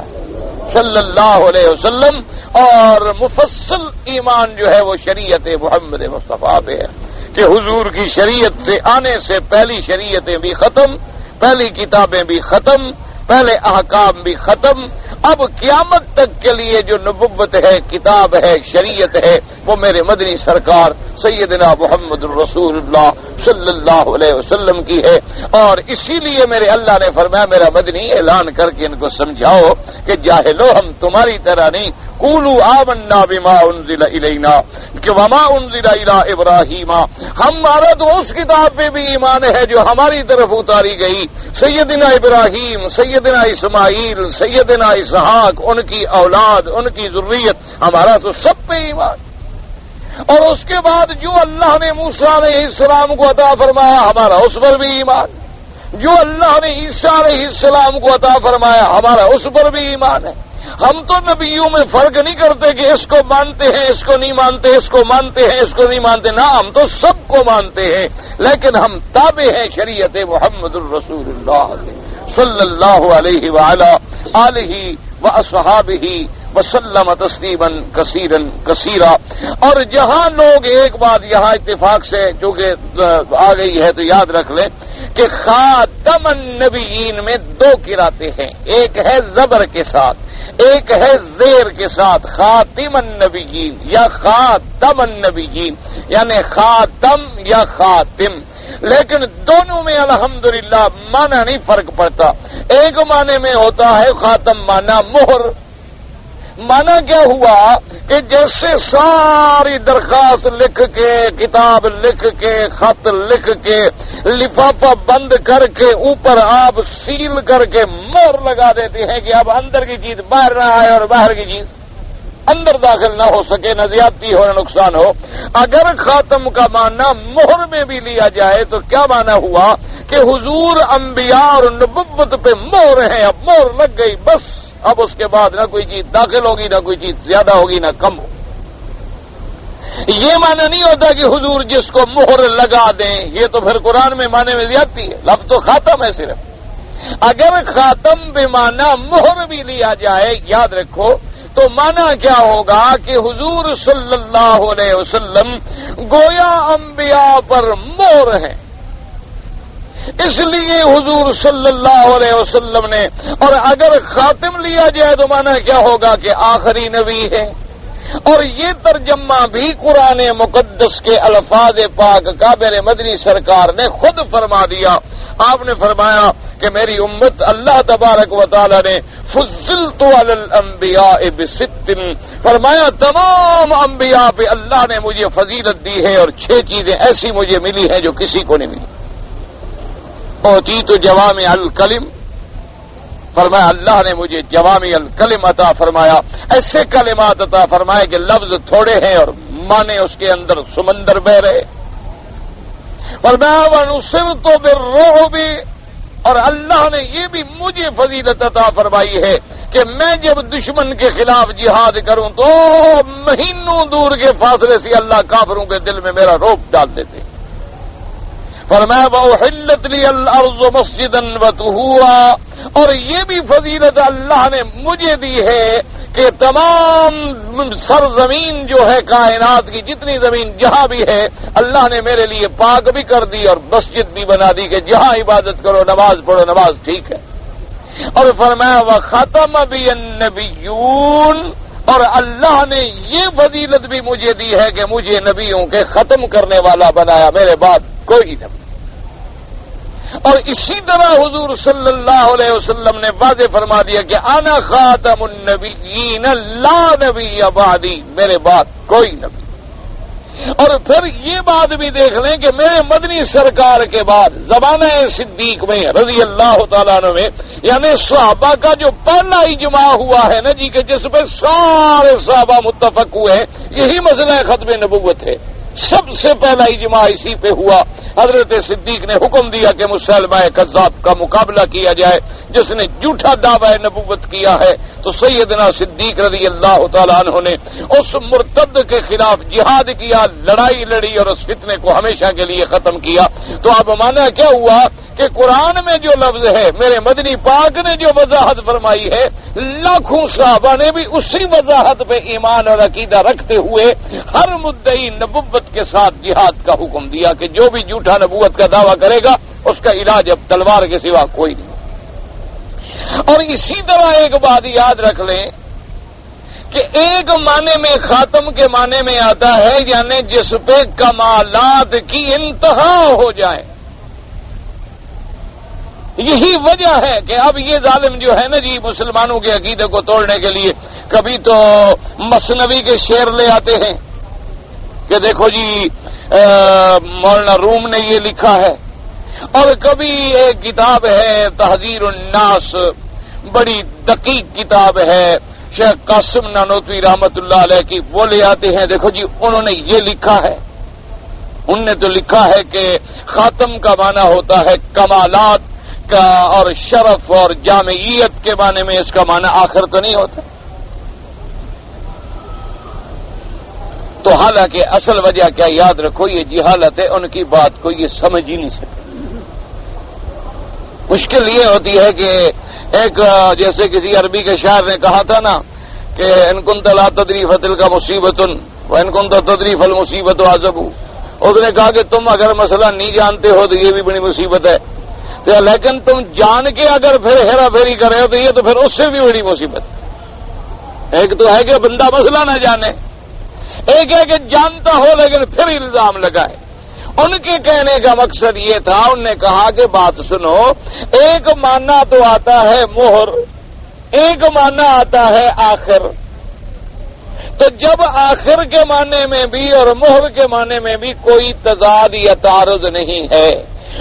صلی اللہ علیہ وسلم، اور مفصل ایمان جو ہے وہ شریعت محمد مصطفیٰ پہ ہے کہ حضور کی شریعت سے آنے سے پہلی شریعتیں بھی ختم، پہلی کتابیں بھی ختم، پہلے احکام بھی ختم. اب قیامت تک کے لیے جو نبوت ہے، کتاب ہے، شریعت ہے، وہ میرے مدنی سرکار سیدنا محمد الرسول اللہ صلی اللہ علیہ وسلم کی ہے. اور اسی لیے میرے اللہ نے فرمایا میرا مدنی اعلان کر کے ان کو سمجھاؤ کہ جاہلو ہم تمہاری طرح نہیں، قولوا آمنا بما انزل الینا کہ وما انزل الی ابراہیم، ہمارا تو اس کتاب پہ بھی ایمان ہے جو ہماری طرف اتاری گئی، سیدنا ابراہیم، سیدنا اسماعیل، سیدنا اسحاق، ان کی اولاد، ان کی ذریت، ہمارا تو سب پہ ایمان. اور اس کے بعد جو اللہ نے موسیٰ علیہ السلام کو عطا فرمایا ہمارا اس پر بھی ایمان، جو اللہ نے عیسیٰ علیہ السلام کو عطا فرمایا ہمارا اس پر بھی ایمان ہے. ہم تو نبیوں میں فرق نہیں کرتے کہ اس کو مانتے ہیں، اس کو نہیں مانتے، اس کو مانتے ہیں، اس کو نہیں مانتے، نہ ہم تو سب کو مانتے ہیں، لیکن ہم تابع ہیں شریعت محمد الرسول اللہ صلی اللہ علیہ وعلی آلہ واصحابہ وسلم تسلیما کثیرا کثیرا. اور جہاں لوگ ایک بات یہاں اتفاق سے چونکہ آ گئی ہے تو یاد رکھ لیں کہ خاتم النبیین میں 2 قراتیں ہیں، ایک ہے زبر کے ساتھ، ایک ہے زیر کے ساتھ، خاتم النبیین یا خاتم النبیین، یعنی خاتم یا خاتم. لیکن دونوں میں الحمدللہ معنی نہیں فرق پڑتا. ایک معنی میں ہوتا ہے خاتم معنی مہر. معنی کیا ہوا کہ جیسے ساری درخواست لکھ کے، کتاب لکھ کے، خط لکھ کے، لفافہ بند کر کے اوپر آپ سیل کر کے مہر لگا دیتے ہیں کہ اب اندر کی چیز باہر نہ آئے اور باہر کی چیز اندر داخل نہ ہو سکے، نہ زیادتی ہو نہ نقصان ہو. اگر خاتم کا معنی مہر میں بھی لیا جائے تو کیا معنی ہوا کہ حضور انبیاء اور نبوت پہ مہر ہے، اب مہر لگ گئی، بس اب اس کے بعد نہ کوئی چیز داخل ہوگی، نہ کوئی چیز زیادہ ہوگی، نہ کم ہو. یہ معنی نہیں ہوتا کہ حضور جس کو مہر لگا دیں، یہ تو پھر قرآن میں معنی میں زیادتی ہے. لفظ تو خاتم ہے صرف. اگر خاتم بے معنی مہر بھی لیا جائے یاد رکھو تو معنی کیا ہوگا کہ حضور صلی اللہ علیہ وسلم گویا انبیاء پر مہر ہیں. اس لیے حضور صلی اللہ علیہ وسلم نے، اور اگر خاتم لیا جائے تو معنی کیا ہوگا کہ آخری نبی ہے. اور یہ ترجمہ بھی قرآن مقدس کے الفاظ پاک کا میرے مدنی سرکار نے خود فرما دیا. آپ نے فرمایا کہ میری امت اللہ تبارک و تعالی نے فضلت علی الانبیاء بست، فرمایا تمام انبیاء پہ اللہ نے مجھے فضیلت دی ہے، اور 6 چیزیں ایسی مجھے ملی ہیں جو کسی کو نہیں ملی۔ اوتیت جوامع الکلم، فرمایا اللہ نے مجھے جوامع الکلم عطا فرمایا، ایسے کلمات عطا فرمائے کہ لفظ تھوڑے ہیں اور معنی اس کے اندر سمندر بہ رہے۔ فرمایا ونصرت بالرعب، اور اللہ نے یہ بھی مجھے فضیلت عطا فرمائی ہے کہ میں جب دشمن کے خلاف جہاد کروں تو مہینوں دور کے فاصلے سے اللہ کافروں کے دل میں میرا رعب ڈال دیتے۔ فرمایا وَأُحِلَّتْ لِيَ الْأَرْضُ مَسْجِدًا وَطُهُورًا، اور یہ بھی فضیلت اللہ نے مجھے دی ہے کہ تمام سرزمین جو ہے کائنات کی جتنی زمین جہاں بھی ہے اللہ نے میرے لیے پاک بھی کر دی اور مسجد بھی بنا دی کہ جہاں عبادت کرو نماز پڑھو، نماز ٹھیک ہے۔ اور فرمایا وَخَتَمَ بِيَ النَّبِيُّونَ، اور اللہ نے یہ فضیلت بھی مجھے دی ہے کہ مجھے نبیوں کے ختم کرنے والا بنایا، میرے بعد کوئی نبی۔ اور اسی طرح حضور صلی اللہ علیہ وسلم نے واضح فرما دیا کہ انا خاتم النبیین لا نبی بعدی، میرے بعد کوئی نبی۔ اور پھر یہ بات بھی دیکھ لیں کہ میرے مدنی سرکار کے بعد زمانہ صدیق میں رضی اللہ تعالیٰ عنہ میں، یعنی صحابہ کا جو پہلا اجماع ہوا ہے نا جی، کہ جس پہ سارے صحابہ متفق ہوئے ہیں، یہی مسئلہ ختم نبوت ہے۔ سب سے پہلا اجماع اسی پہ ہوا۔ حضرت صدیق نے حکم دیا کہ مسلمہ کذاب کا مقابلہ کیا جائے، جس نے جھوٹا دعوی نبوت کیا ہے، تو سیدنا صدیق رضی اللہ تعالیٰ عنہ نے اس مرتد کے خلاف جہاد کیا، لڑائی لڑی اور اس فتنے کو ہمیشہ کے لیے ختم کیا۔ تو اب مانا کیا ہوا کہ قرآن میں جو لفظ ہے، میرے مدنی پاک نے جو وضاحت فرمائی ہے، لاکھوں صحابہ نے بھی اسی وضاحت پہ ایمان اور عقیدہ رکھتے ہوئے ہر مدعی نبوت کے ساتھ جہاد کا حکم دیا کہ جو بھی جھوٹا نبوت کا دعویٰ کرے گا اس کا علاج اب تلوار کے سوا کوئی نہیں۔ اور اسی طرح ایک بات یاد رکھ لیں کہ ایک معنی میں خاتم کے معنی میں آتا ہے یعنی جس پہ کمالات کی انتہا ہو جائے۔ یہی وجہ ہے کہ اب یہ ظالم جو ہے نا جی، مسلمانوں کے عقیدے کو توڑنے کے لیے کبھی تو مثنوی کے شعر لے آتے ہیں کہ دیکھو جی مولانا روم نے یہ لکھا ہے، اور کبھی ایک کتاب ہے تحذیر الناس، بڑی دقیق کتاب ہے شیخ قاسم نانوتوی رحمت اللہ علیہ کی، وہ لے آتے ہیں دیکھو جی انہوں نے یہ لکھا ہے۔ انہوں نے تو لکھا ہے کہ خاتم کا معنی ہوتا ہے کمالات کا اور شرف اور جامعیت کے معنی میں، اس کا معنی آخر تو نہیں ہوتا۔ تو حالانکہ اصل وجہ کیا یاد رکھو، یہ جہالت ہے، ان کی بات کو یہ سمجھ ہی نہیں سکتے۔ مشکل یہ ہوتی ہے کہ ایک جیسے کسی عربی کے شاعر نے کہا تھا نا کہ ان كنت لا تدری فتل کا مصیبت وان كنت تدری فالمصیبت عذب، اس نے کہا کہ تم اگر مسئلہ نہیں جانتے ہو تو یہ بھی بڑی مصیبت ہے، لیکن تم جان کے اگر پھر ہیرا پھیری کر رہے ہو تو یہ تو پھر اس سے بھی بڑی مصیبت۔ ایک تو ہے کہ بندہ مسئلہ نہ جانے، ایک ہے کہ جانتا ہو لیکن پھر الزام لگائے۔ ان کے کہنے کا مقصد یہ تھا، انہوں نے کہا کہ بات سنو، ایک معنی تو آتا ہے مہر، ایک معنی آتا ہے آخر، تو جب آخر کے معنی میں بھی اور مہر کے معنی میں بھی کوئی تضاد یا تعارض نہیں ہے،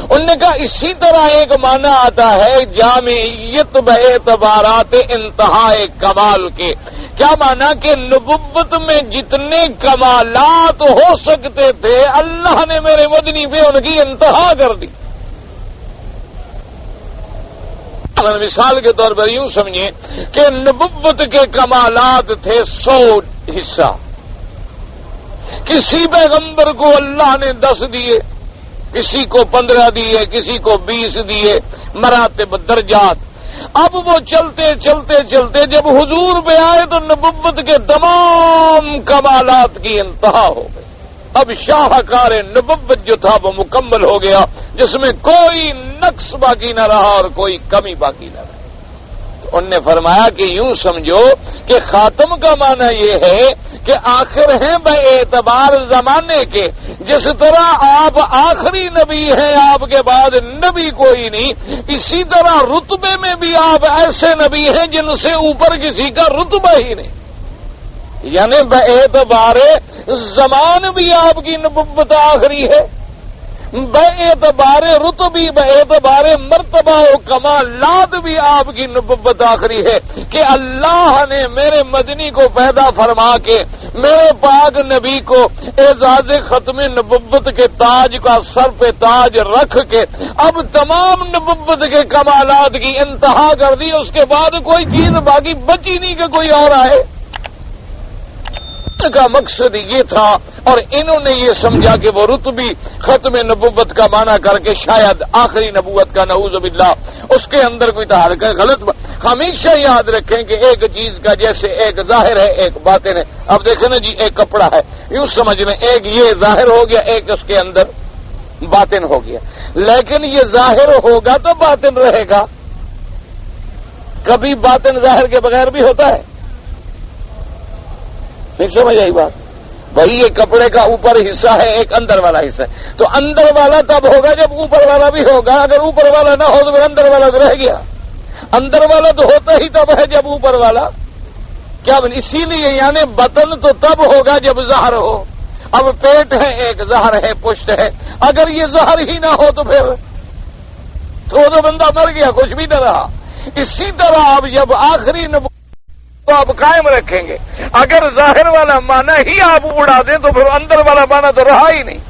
انہوں نے کہا اسی طرح ایک معنی آتا ہے جامعیت باعتبارات انتہاء کمال کے۔ کیا معنی کہ نبوت میں جتنے کمالات ہو سکتے تھے اللہ نے میرے مدنی پہ ان کی انتہا کر دی۔ مثال کے طور پر یوں سمجھیں کہ نبوت کے کمالات تھے 100 حصہ، کسی پیغمبر کو اللہ نے 10 دیے، کسی کو 15 دیے، کسی کو 20 دیے، مراتب درجات۔ اب وہ چلتے چلتے چلتے جب حضور پہ آئے تو نبوت کے تمام کمالات کی انتہا ہو گئی۔ اب شاہکار نبوت جو تھا وہ مکمل ہو گیا، جس میں کوئی نقص باقی نہ رہا اور کوئی کمی باقی نہ رہی۔ تو انہوں نے فرمایا کہ یوں سمجھو کہ خاتم کا معنی یہ ہے کہ آخر ہیں بے اعتبار زمانے کے، جس طرح آپ آخری نبی ہیں، آپ کے بعد نبی کوئی نہیں، اسی طرح رتبے میں بھی آپ ایسے نبی ہیں جن سے اوپر کسی کا رتبہ ہی نہیں، یعنی بے اعتبار زمان بھی آپ کی نبوت آخری ہے، بے اعتبار رتبی، بے اعتبار مرتبہ و کمالات بھی آپ کی نبوت آخری ہے کہ اللہ نے میرے مدنی کو پیدا فرما کے میرے پاک نبی کو اعزاز ختم نبوت کے تاج کا سر پہ تاج رکھ کے اب تمام نبوت کے کمالات کی انتہا کر دی، اس کے بعد کوئی چیز باقی بچی نہیں کہ کوئی اور آئے۔ کا مقصد یہ تھا، اور انہوں نے یہ سمجھا کہ وہ رتبی ختم نبوت کا معنی کر کے شاید آخری نبوت کا نعوذ باللہ اس کے اندر کوئی تحرک ہے غلط۔ ہمیشہ یاد رکھیں کہ ایک چیز کا جیسے ایک ظاہر ہے ایک باطن ہے۔ اب دیکھیں نا جی، ایک کپڑا ہے، یوں سمجھ لیں ایک یہ ظاہر ہو گیا، ایک اس کے اندر باطن ہو گیا، لیکن یہ ظاہر ہوگا تو باطن رہے گا، کبھی باطن ظاہر کے بغیر بھی ہوتا ہے؟ نہیں سمجھ آئی بات؟ بھائی یہ کپڑے کا اوپر حصہ ہے، ایک اندر والا حصہ ہے، تو اندر والا تب ہوگا جب اوپر والا بھی ہوگا، اگر اوپر والا نہ ہو تو پھر اندر والا تو رہ گیا۔ اندر والا تو ہوتا ہی تب ہے جب اوپر والا، کیا اسی لیے یعنی بطن تو تب ہوگا جب ظاہر ہو۔ اب پیٹ ہے، ایک ظاہر ہے، پشت ہے، اگر یہ ظاہر ہی نہ ہو تو پھر تو بندہ مر گیا، کچھ بھی نہ رہا۔ اسی طرح اب جب آخری نبوت تو آپ قائم رکھیں گے، اگر ظاہر والا معنی ہی آپ اڑا دیں تو پھر اندر والا معنی تو رہا ہی نہیں۔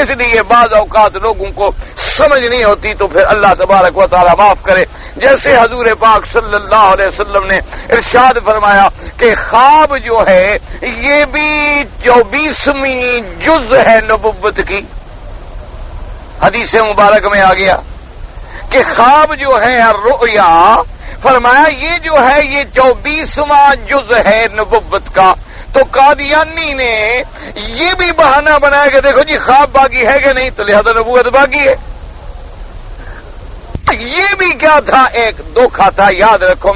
اس لیے بعض اوقات لوگوں کو سمجھ نہیں ہوتی تو پھر اللہ تبارک و تعالی معاف کرے۔ جیسے حضور پاک صلی اللہ علیہ وسلم نے ارشاد فرمایا کہ خواب جو ہے یہ بھی 24ویں جز ہے نبوت کی۔ حدیث مبارک میں آ گیا کہ خواب جو ہے الرؤیا، فرمایا یہ جو ہے یہ 24واں جز ہے نبوت کا۔ تو قادیانی نے یہ بھی بہانہ بنایا کہ دیکھو جی خواب باقی ہے کہ نہیں، تو لہذا نبوت باقی ہے۔ یہ بھی کیا تھا؟ ایک دھوکھا تھا، یاد رکھو۔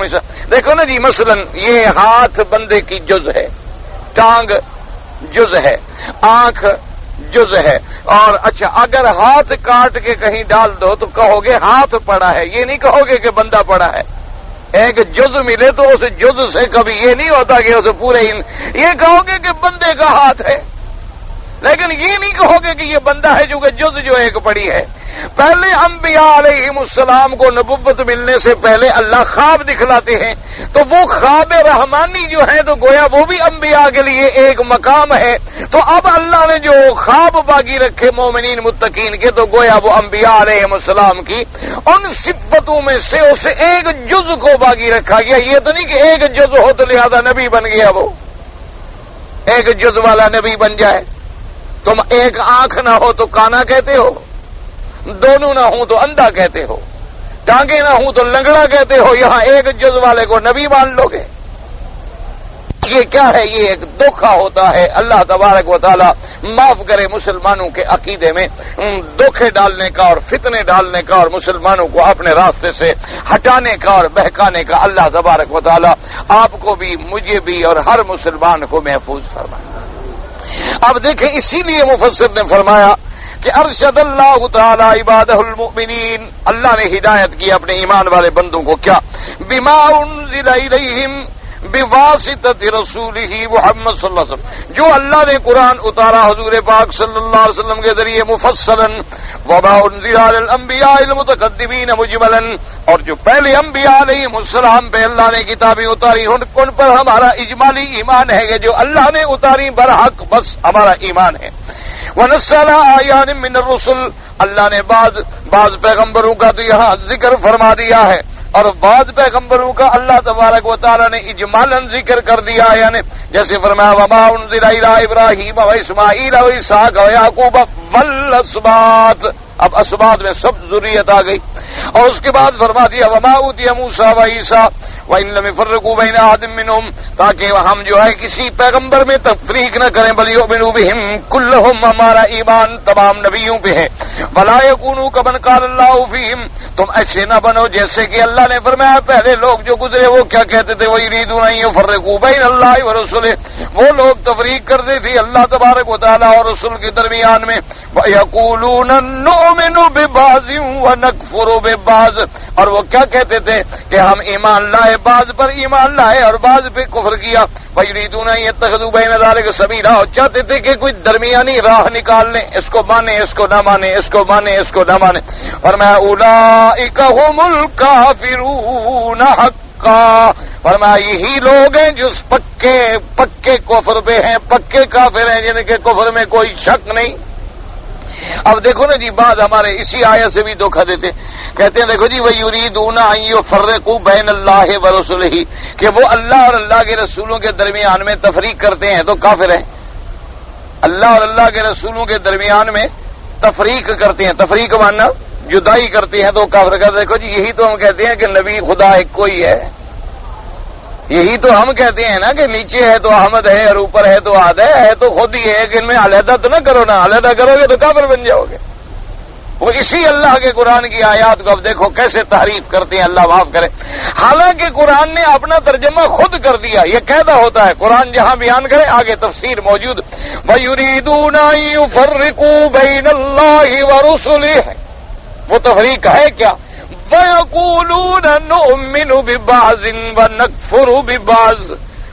دیکھو نا جی، مثلا یہ ہاتھ بندے کی جز ہے، ٹانگ جز ہے، آنکھ جز ہے، اور اچھا اگر ہاتھ کاٹ کے کہیں ڈال دو تو کہو گے ہاتھ پڑا ہے، یہ نہیں کہو گے کہ بندہ پڑا ہے۔ ایک جز ملے تو اس جز سے کبھی یہ نہیں ہوتا کہ اسے پورے یہ کہو گے کہ بندے کا ہاتھ ہے، لیکن یہ نہیں کہو گے کہ یہ بندہ ہے جو کہ جز جو ایک پڑی ہے۔ پہلے انبیاء علیہم السلام کو نبوت ملنے سے پہلے اللہ خواب دکھلاتے ہیں، تو وہ خواب رحمانی جو ہے تو گویا وہ بھی انبیاء کے لیے ایک مقام ہے۔ تو اب اللہ نے جو خواب باقی رکھے مومنین متقین کے، تو گویا وہ انبیاء علیہم السلام کی ان صفتوں میں سے اسے ایک جز کو باقی رکھا گیا۔ یہ تو نہیں کہ ایک جز ہو تو لہذا نبی بن گیا، وہ ایک جز والا نبی بن جائے۔ تم ایک آنکھ نہ ہو تو کانا کہتے ہو، دونوں نہ ہوں تو اندھا کہتے ہو، ٹانگیں نہ ہوں تو لنگڑا کہتے ہو، یہاں ایک جز والے کو نبی مان لو گے؟ یہ کیا ہے؟ یہ ایک دھوکھا ہوتا ہے۔ اللہ تبارک و تعالی معاف کرے مسلمانوں کے عقیدے میں دھوکے ڈالنے کا اور فتنے ڈالنے کا اور مسلمانوں کو اپنے راستے سے ہٹانے کا اور بہکانے کا۔ اللہ تبارک و تعالی آپ کو بھی، مجھے بھی اور ہر مسلمان کو محفوظ فرمائے۔ اب دیکھیں، اسی لیے مفسر نے فرمایا کہ ارشد اللہ تعالی عبادہ المؤمنین، اللہ نے ہدایت کی اپنے ایمان والے بندوں کو، کیا؟ بما انزل الیہم بواسطۃ رسولہ محمد صلی اللہ علیہ وسلم، جو اللہ نے قرآن اتارا حضور پاک صلی اللہ علیہ وسلم کے ذریعے مفصلا، وما انزل علی الانبیاء المتقدمین مجملا، اور جو پہلے انبیاء علیہ السلام پہ اللہ نے کتابیں اتاری ان پر ہمارا اجمالی ایمان ہے کہ جو اللہ نے اتاری برحق بس ہمارا ایمان ہے۔ ونزل آیات من الرسل، اللہ نے بعض پیغمبروں کا تو یہاں ذکر فرما دیا ہے، اور بعض پیغمبروں کا اللہ تبارک و تعالی نے اجمالاً ذکر کر دیا، یعنی جیسے فرمایا وما انزل الی ابراہیم و اسماعیل و اسحاق و یعقوب والاسباط، اب اسباط میں سب ذریت آ گئی، اور اس کے بعد فرما دیا وما اوتی موسیٰ و عیسیٰ وَإِن لَّمْ يُفَرِّقُوا بَيْنَ أَحَدٍ مِّنْهُمْ تاکہ ہم جو ہے کسی پیغمبر میں تفریق نہ کریں، بل يُؤْمِنُوا بِهِمْ كُلُّهُمْ، ہمارا ایمان تمام نبیوں پہ ہے، وَلَا يَكُونُوا كَمَنْ قَالَ اللَّهُ فِيهِمْ، تم ایسے نہ بنو جیسے کہ اللہ نے فرمایا پہلے لوگ جو گزرے وہ کیا کہتے تھے، وَيُرِيدُونَ أَن يُفَرِّقُوا بَيْنَ اللَّهِ وَرُسُلِهِ، وہ لوگ تفریق کرتے تھے اللہ تبارک و تعالی اور رسول کے درمیان میں، وَيَقُولُونَ نُؤْمِنُ بِبَعْضٍ وَنَكْفُرُ بِبَعْضٍ، اور وہ کیا کہتے تھے کہ ہم ایمان لائے، بعض پر ایمان لائے اور بعض پہ کفر کیا، وَيُرِيدُونَ أَن يَتَّخِذُوا بَيْنَ ذَلِكَ سَبِيلًا، اور چاہتے تھے کہ کوئی درمیانی راہ نکال لیں، اس کو مانے اس کو نہ مانے، اس کو مانے اس کو نہ مانے، فرمایا اولئک هم الکافرون حقا، فرمایا یہی لوگ ہیں جو پکے کفر پہ ہیں، پکے کافر ہیں جن کے کفر میں کوئی شک نہیں۔ اب دیکھو نا جی، بعد ہمارے اسی آیت سے بھی دھوکہ دیتے، کہتے ہیں دیکھو جی وَيُرِيدُونَ أَن يُفَرِّقُوا بَيْنَ اللَّهِ وَرُسُلِهِ، کہ وہ اللہ اور اللہ کے رسولوں کے درمیان میں تفریق کرتے ہیں تو کافر ہیں، اللہ اور اللہ کے رسولوں کے درمیان میں تفریق کرتے ہیں، تفریق ماننا جدائی کرتے ہیں تو کافر کرتے ہیں۔ دیکھو جی یہی تو ہم کہتے ہیں کہ نبی خدا ایک کوئی ہے، یہی تو ہم کہتے ہیں نا کہ نیچے ہے تو احمد ہے اور اوپر ہے تو آد ہے تو خود ہی ہے، کہ ان میں علیحدہ تو نہ کرو، نا علیحدہ کرو گے تو کافر بن جاؤ گے۔ وہ اسی اللہ کے قرآن کی آیات کو اب دیکھو کیسے تحریف کرتے ہیں، اللہ معاف کرے۔ حالانکہ قرآن نے اپنا ترجمہ خود کر دیا، یہ قاعدہ ہوتا ہے قرآن جہاں بیان کرے آگے تفسیر موجود، وَيُرِيدُونَ أَن يُفَرِّقُوا بَيْنَ اللَّهِ وَرُسُلِهِ، وہ تفریق ہے کیا؟ وَيَقُولُونَ نُؤْمِنُ بِبَعْضٍ وَنَكْفُرُ بِبَعْضٍ،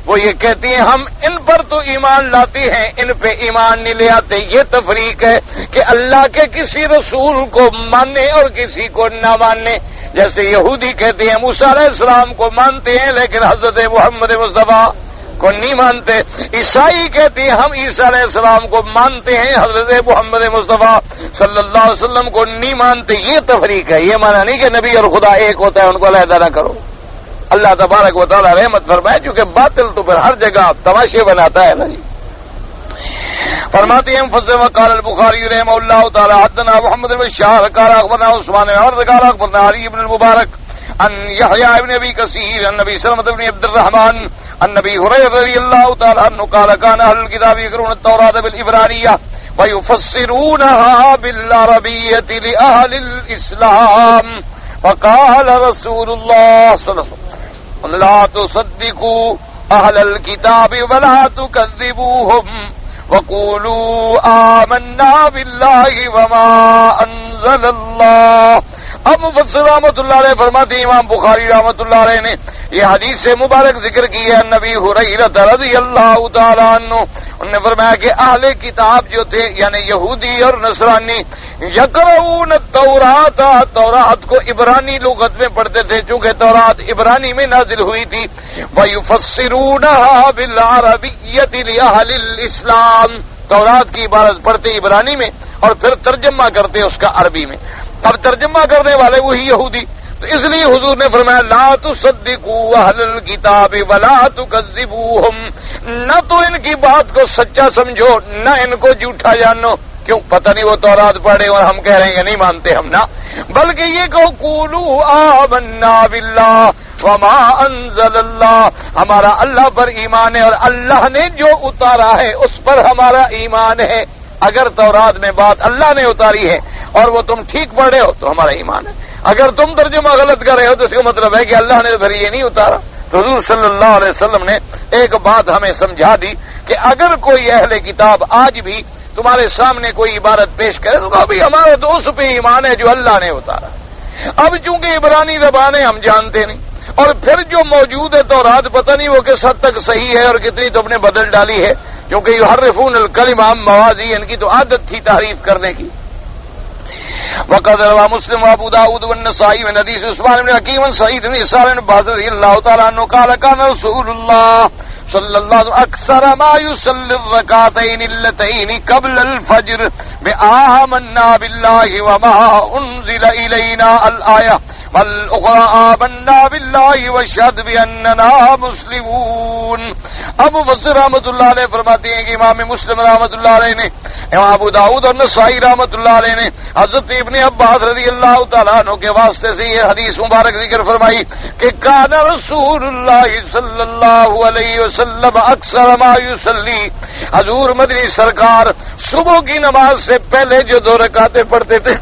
وہ یہ کہتی ہیں ہم ان پر تو ایمان لاتے ہیں، ان پہ ایمان نہیں لے آتے۔ یہ تفریق ہے کہ اللہ کے کسی رسول کو ماننے اور کسی کو نہ ماننے، جیسے یہودی کہتے ہیں موسیٰ علیہ السلام کو مانتے ہیں لیکن حضرت محمد مصطفیٰ کو نہیں مانتے، عیسائی کہتے ہیں ہم عیسیٰ علیہ السلام کو مانتے ہیں، حضرت محمد مصطفیٰ صلی اللہ علیہ وسلم کو نہیں مانتے۔ یہ تفریق ہے، یہ مانا نہیں کہ نبی اور خدا ایک ہوتا ہے، ان کو علیحدہ نہ کرو۔ اللہ تبارک و تعالی رحمت فرمائے، چونکہ باطل تو پھر ہر جگہ تماشے بناتا ہے نا جی۔ فرماتے ہیں فضل وقال البخاری رحمہ اللہ تعالی حدثنا محمد بن بشار قال اخبرنا عثمان بن عمر قال اخبرنا علي بن المبارك عن يحيى بن ابي كثير عن ابي سلمة بن عبد الرحمن عن ابي هريرة رضي الله تعالى عنه قال كان اهل الكتاب يقرؤون التوراة بالعبرانية ويفسرونها بالعربية لأهل الإسلام، فقال رسول الله صلى الله عليه وسلم لا تصدقوا اهل الكتاب ولا تكذبوهم وقولوا آمنا بالله وما انزل الله۔ اب مفسر رحمۃ اللہ علیہ فرماتے ہیں امام بخاری رحمۃ اللہ علیہ نے یہ حدیث مبارک ذکر کی ہے نبی ہریرہ رضی اللہ تعالی عنہ، انہوں نے فرمایا کہ اہل کتاب جو تھے یعنی یہودی اور نصرانی یقرؤون التوراۃ، تورات کو عبرانی لغت میں پڑھتے تھے چونکہ تورات عبرانی میں نازل ہوئی تھی، وَيُفَسِّرُونَهَا بِالْعَرَبِيَّةِ لِأَهْلِ الْإِسْلَامِ، تورات کی عبارت پڑھتے عبرانی میں اور پھر ترجمہ کرتے اس کا عربی میں۔ اب ترجمہ کرنے والے وہی یہودی، تو اس لیے حضور نے فرمایا لا تصدقوا اہل الکتاب ولا تکذبوہم، نہ تو ان کی بات کو سچا سمجھو نہ ان کو جھوٹا جانو، کیوں پتہ نہیں وہ تورات پڑھے اور ہم کہہ رہے ہیں کہ نہیں مانتے ہم، نہ بلکہ یہ کہو قولوا آمنا باللہ وما انزل اللہ، ہمارا اللہ پر ایمان ہے اور اللہ نے جو اتارا ہے اس پر ہمارا ایمان ہے۔ اگر تورات میں بات اللہ نے اتاری ہے اور وہ تم ٹھیک پڑھ رہے ہو تو ہمارا ایمان ہے، اگر تم ترجمہ غلط کر رہے ہو تو اس کا مطلب ہے کہ اللہ نے پھر یہ نہیں اتارا۔ تو حضور صلی اللہ علیہ وسلم نے ایک بات ہمیں سمجھا دی کہ اگر کوئی اہل کتاب آج بھی تمہارے سامنے کوئی عبارت پیش کرے تو ابھی ہمارا تو اس پہ ایمان ہے جو اللہ نے اتارا۔ اب چونکہ عبرانی زبان ہے ہم جانتے نہیں، اور پھر جو موجود ہے تورات پتہ نہیں وہ کس حد تک صحیح ہے اور کتنی تم نے بدل ڈالی ہے، کیونکہ یحرفون الکلم عن مواضعہ، ان کی تو عادت تھی تعریف کرنے کی۔ وقد روى مسلم وابو داود والنسائی من حدیث عثمان بن حکیم عن سعید بن اسحاق بن باز رضی اللہ تعالی عنہ قال كان رسول اللہ صلی اللہ علیہ وسلم اکثر ما يصلي الركعتين اللتين قبل الفجر بآمنا بالله وما انزل الينا الآية والأخرى آمنا بالله واشهد بأننا مسلمون. ابو بصیر رحمۃ اللہ علیہ فرماتے ہیں کہ امام مسلم رحمۃ اللہ علیہ نے، امام ابو داؤد اور نسائی رحمۃ اللہ علیہ نے حضرت ابن عباس رضی اللہ تعالیٰ عنہ کے واسطے سے یہ حدیث مبارک ذکر فرمائی کہ کان رسول اللہ صلی اللہ علیہ وسلم اکثر ما یصلی، حضور مدنی سرکار صبح کی نماز سے پہلے جو 2 رکعتیں پڑھتے تھے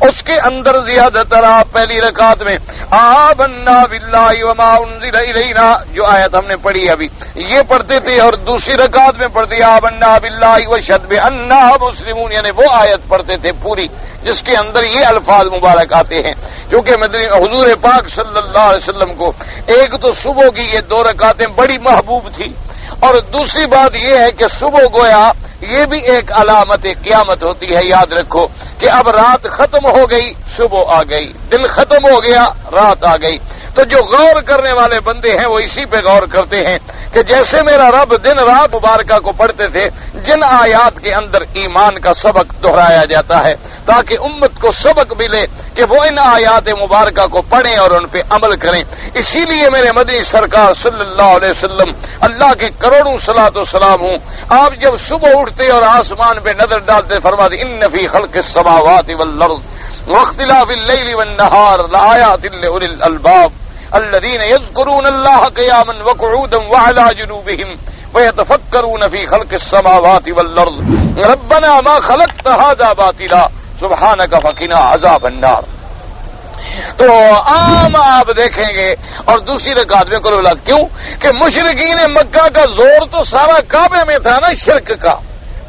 اس کے اندر زیادہ تر آپ پہلی رکعت میں آمنا باللہ وما انزل الینا جو آیت ہم نے پڑھی ابھی یہ پڑھتے تھے، اور دوسری رکعت میں پڑھتے آمنا باللہ واشہد بأننا مسلمون، یعنی وہ آیت پڑھتے تھے پوری جس کے اندر یہ الفاظ مبارک آتے ہیں. کیونکہ حضور پاک صلی اللہ علیہ وسلم کو ایک تو صبح کی یہ 2 رکعتیں بڑی محبوب تھی، اور دوسری بات یہ ہے کہ صبح گویا یہ بھی ایک علامت قیامت ہوتی ہے. یاد رکھو کہ اب رات ختم ہو گئی، صبح آ گئی، دن ختم ہو گیا، رات آ گئی. تو جو غور کرنے والے بندے ہیں وہ اسی پہ غور کرتے ہیں کہ جیسے میرا رب دن رات مبارکہ کو پڑھتے تھے، جن آیات کے اندر ایمان کا سبق دہرایا جاتا ہے تاکہ امت کو سبق ملے کہ وہ ان آیات مبارکہ کو پڑھیں اور ان پہ عمل کریں. اسی لیے میرے مدنی سرکار صلی اللہ علیہ وسلم اللہ کے کروڑوں صلاۃ و سلام ہوں، آپ جب صبح اٹھتے اور آسمان پہ نظر ڈالتے فرماتے ان فی خلق السماوات والارض واختلاف اللیل والنہار لآیات لأولی الالباب الذین یذکرون اللہ قیاما وقعودا وعلی جنوبہم ویتفکرون فی خلق السماوات والارض ربنا ما خلقت ھذا باطلا سبحانک فقنا عذاب النار. تو عام آپ دیکھیں گے. اور دوسری رکعت میں کرو لات کیوں کہ مشرکین مکہ کا زور تو سارا کعبے میں تھا نا شرک کا،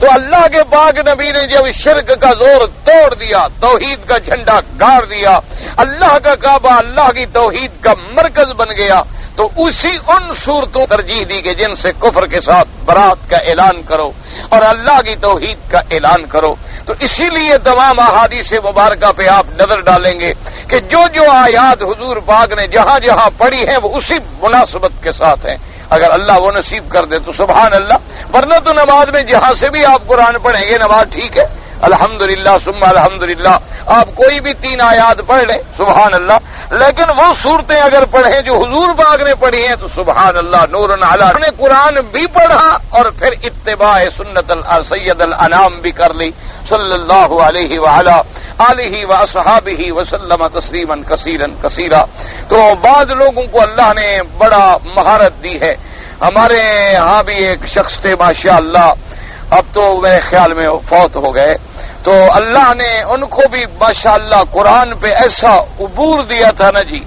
تو اللہ کے پاک نبی نے جب شرک کا زور توڑ دیا، توحید کا جھنڈا گاڑ دیا، اللہ کا کعبہ اللہ کی توحید کا مرکز بن گیا، تو اسی ان صورتوں ترجیح دی کہ جن سے کفر کے ساتھ برات کا اعلان کرو اور اللہ کی توحید کا اعلان کرو. تو اسی لیے تمام احادیث مبارکہ پہ آپ نظر ڈالیں گے کہ جو جو آیات حضور پاک نے جہاں جہاں پڑھی ہیں وہ اسی مناسبت کے ساتھ ہیں. اگر اللہ وہ نصیب کر دے تو سبحان اللہ، ورنہ تو نماز میں جہاں سے بھی آپ قرآن پڑھیں گے نماز ٹھیک ہے، الحمدللہ ثم الحمدللہ، آپ کوئی بھی 3 آیات پڑھ لیں سبحان اللہ، لیکن وہ صورتیں اگر پڑھیں جو حضور پاک نے پڑھی ہیں تو سبحان اللہ نور علی. ہم نے قرآن بھی پڑھا اور پھر اتباع سنت سید الانام بھی کر لی صلی اللہ علیہ وعلی آلہ واصحابہ وسلم تسلیما کثیرا کثیرا. تو بعض لوگوں کو اللہ نے بڑا مہارت دی ہے. ہمارے ہاں بھی ایک شخص تھے ماشاءاللہ، اب تو میرے خیال میں وہ فوت ہو گئے، تو اللہ نے ان کو بھی ماشاءاللہ قرآن پہ ایسا عبور دیا تھا نا جی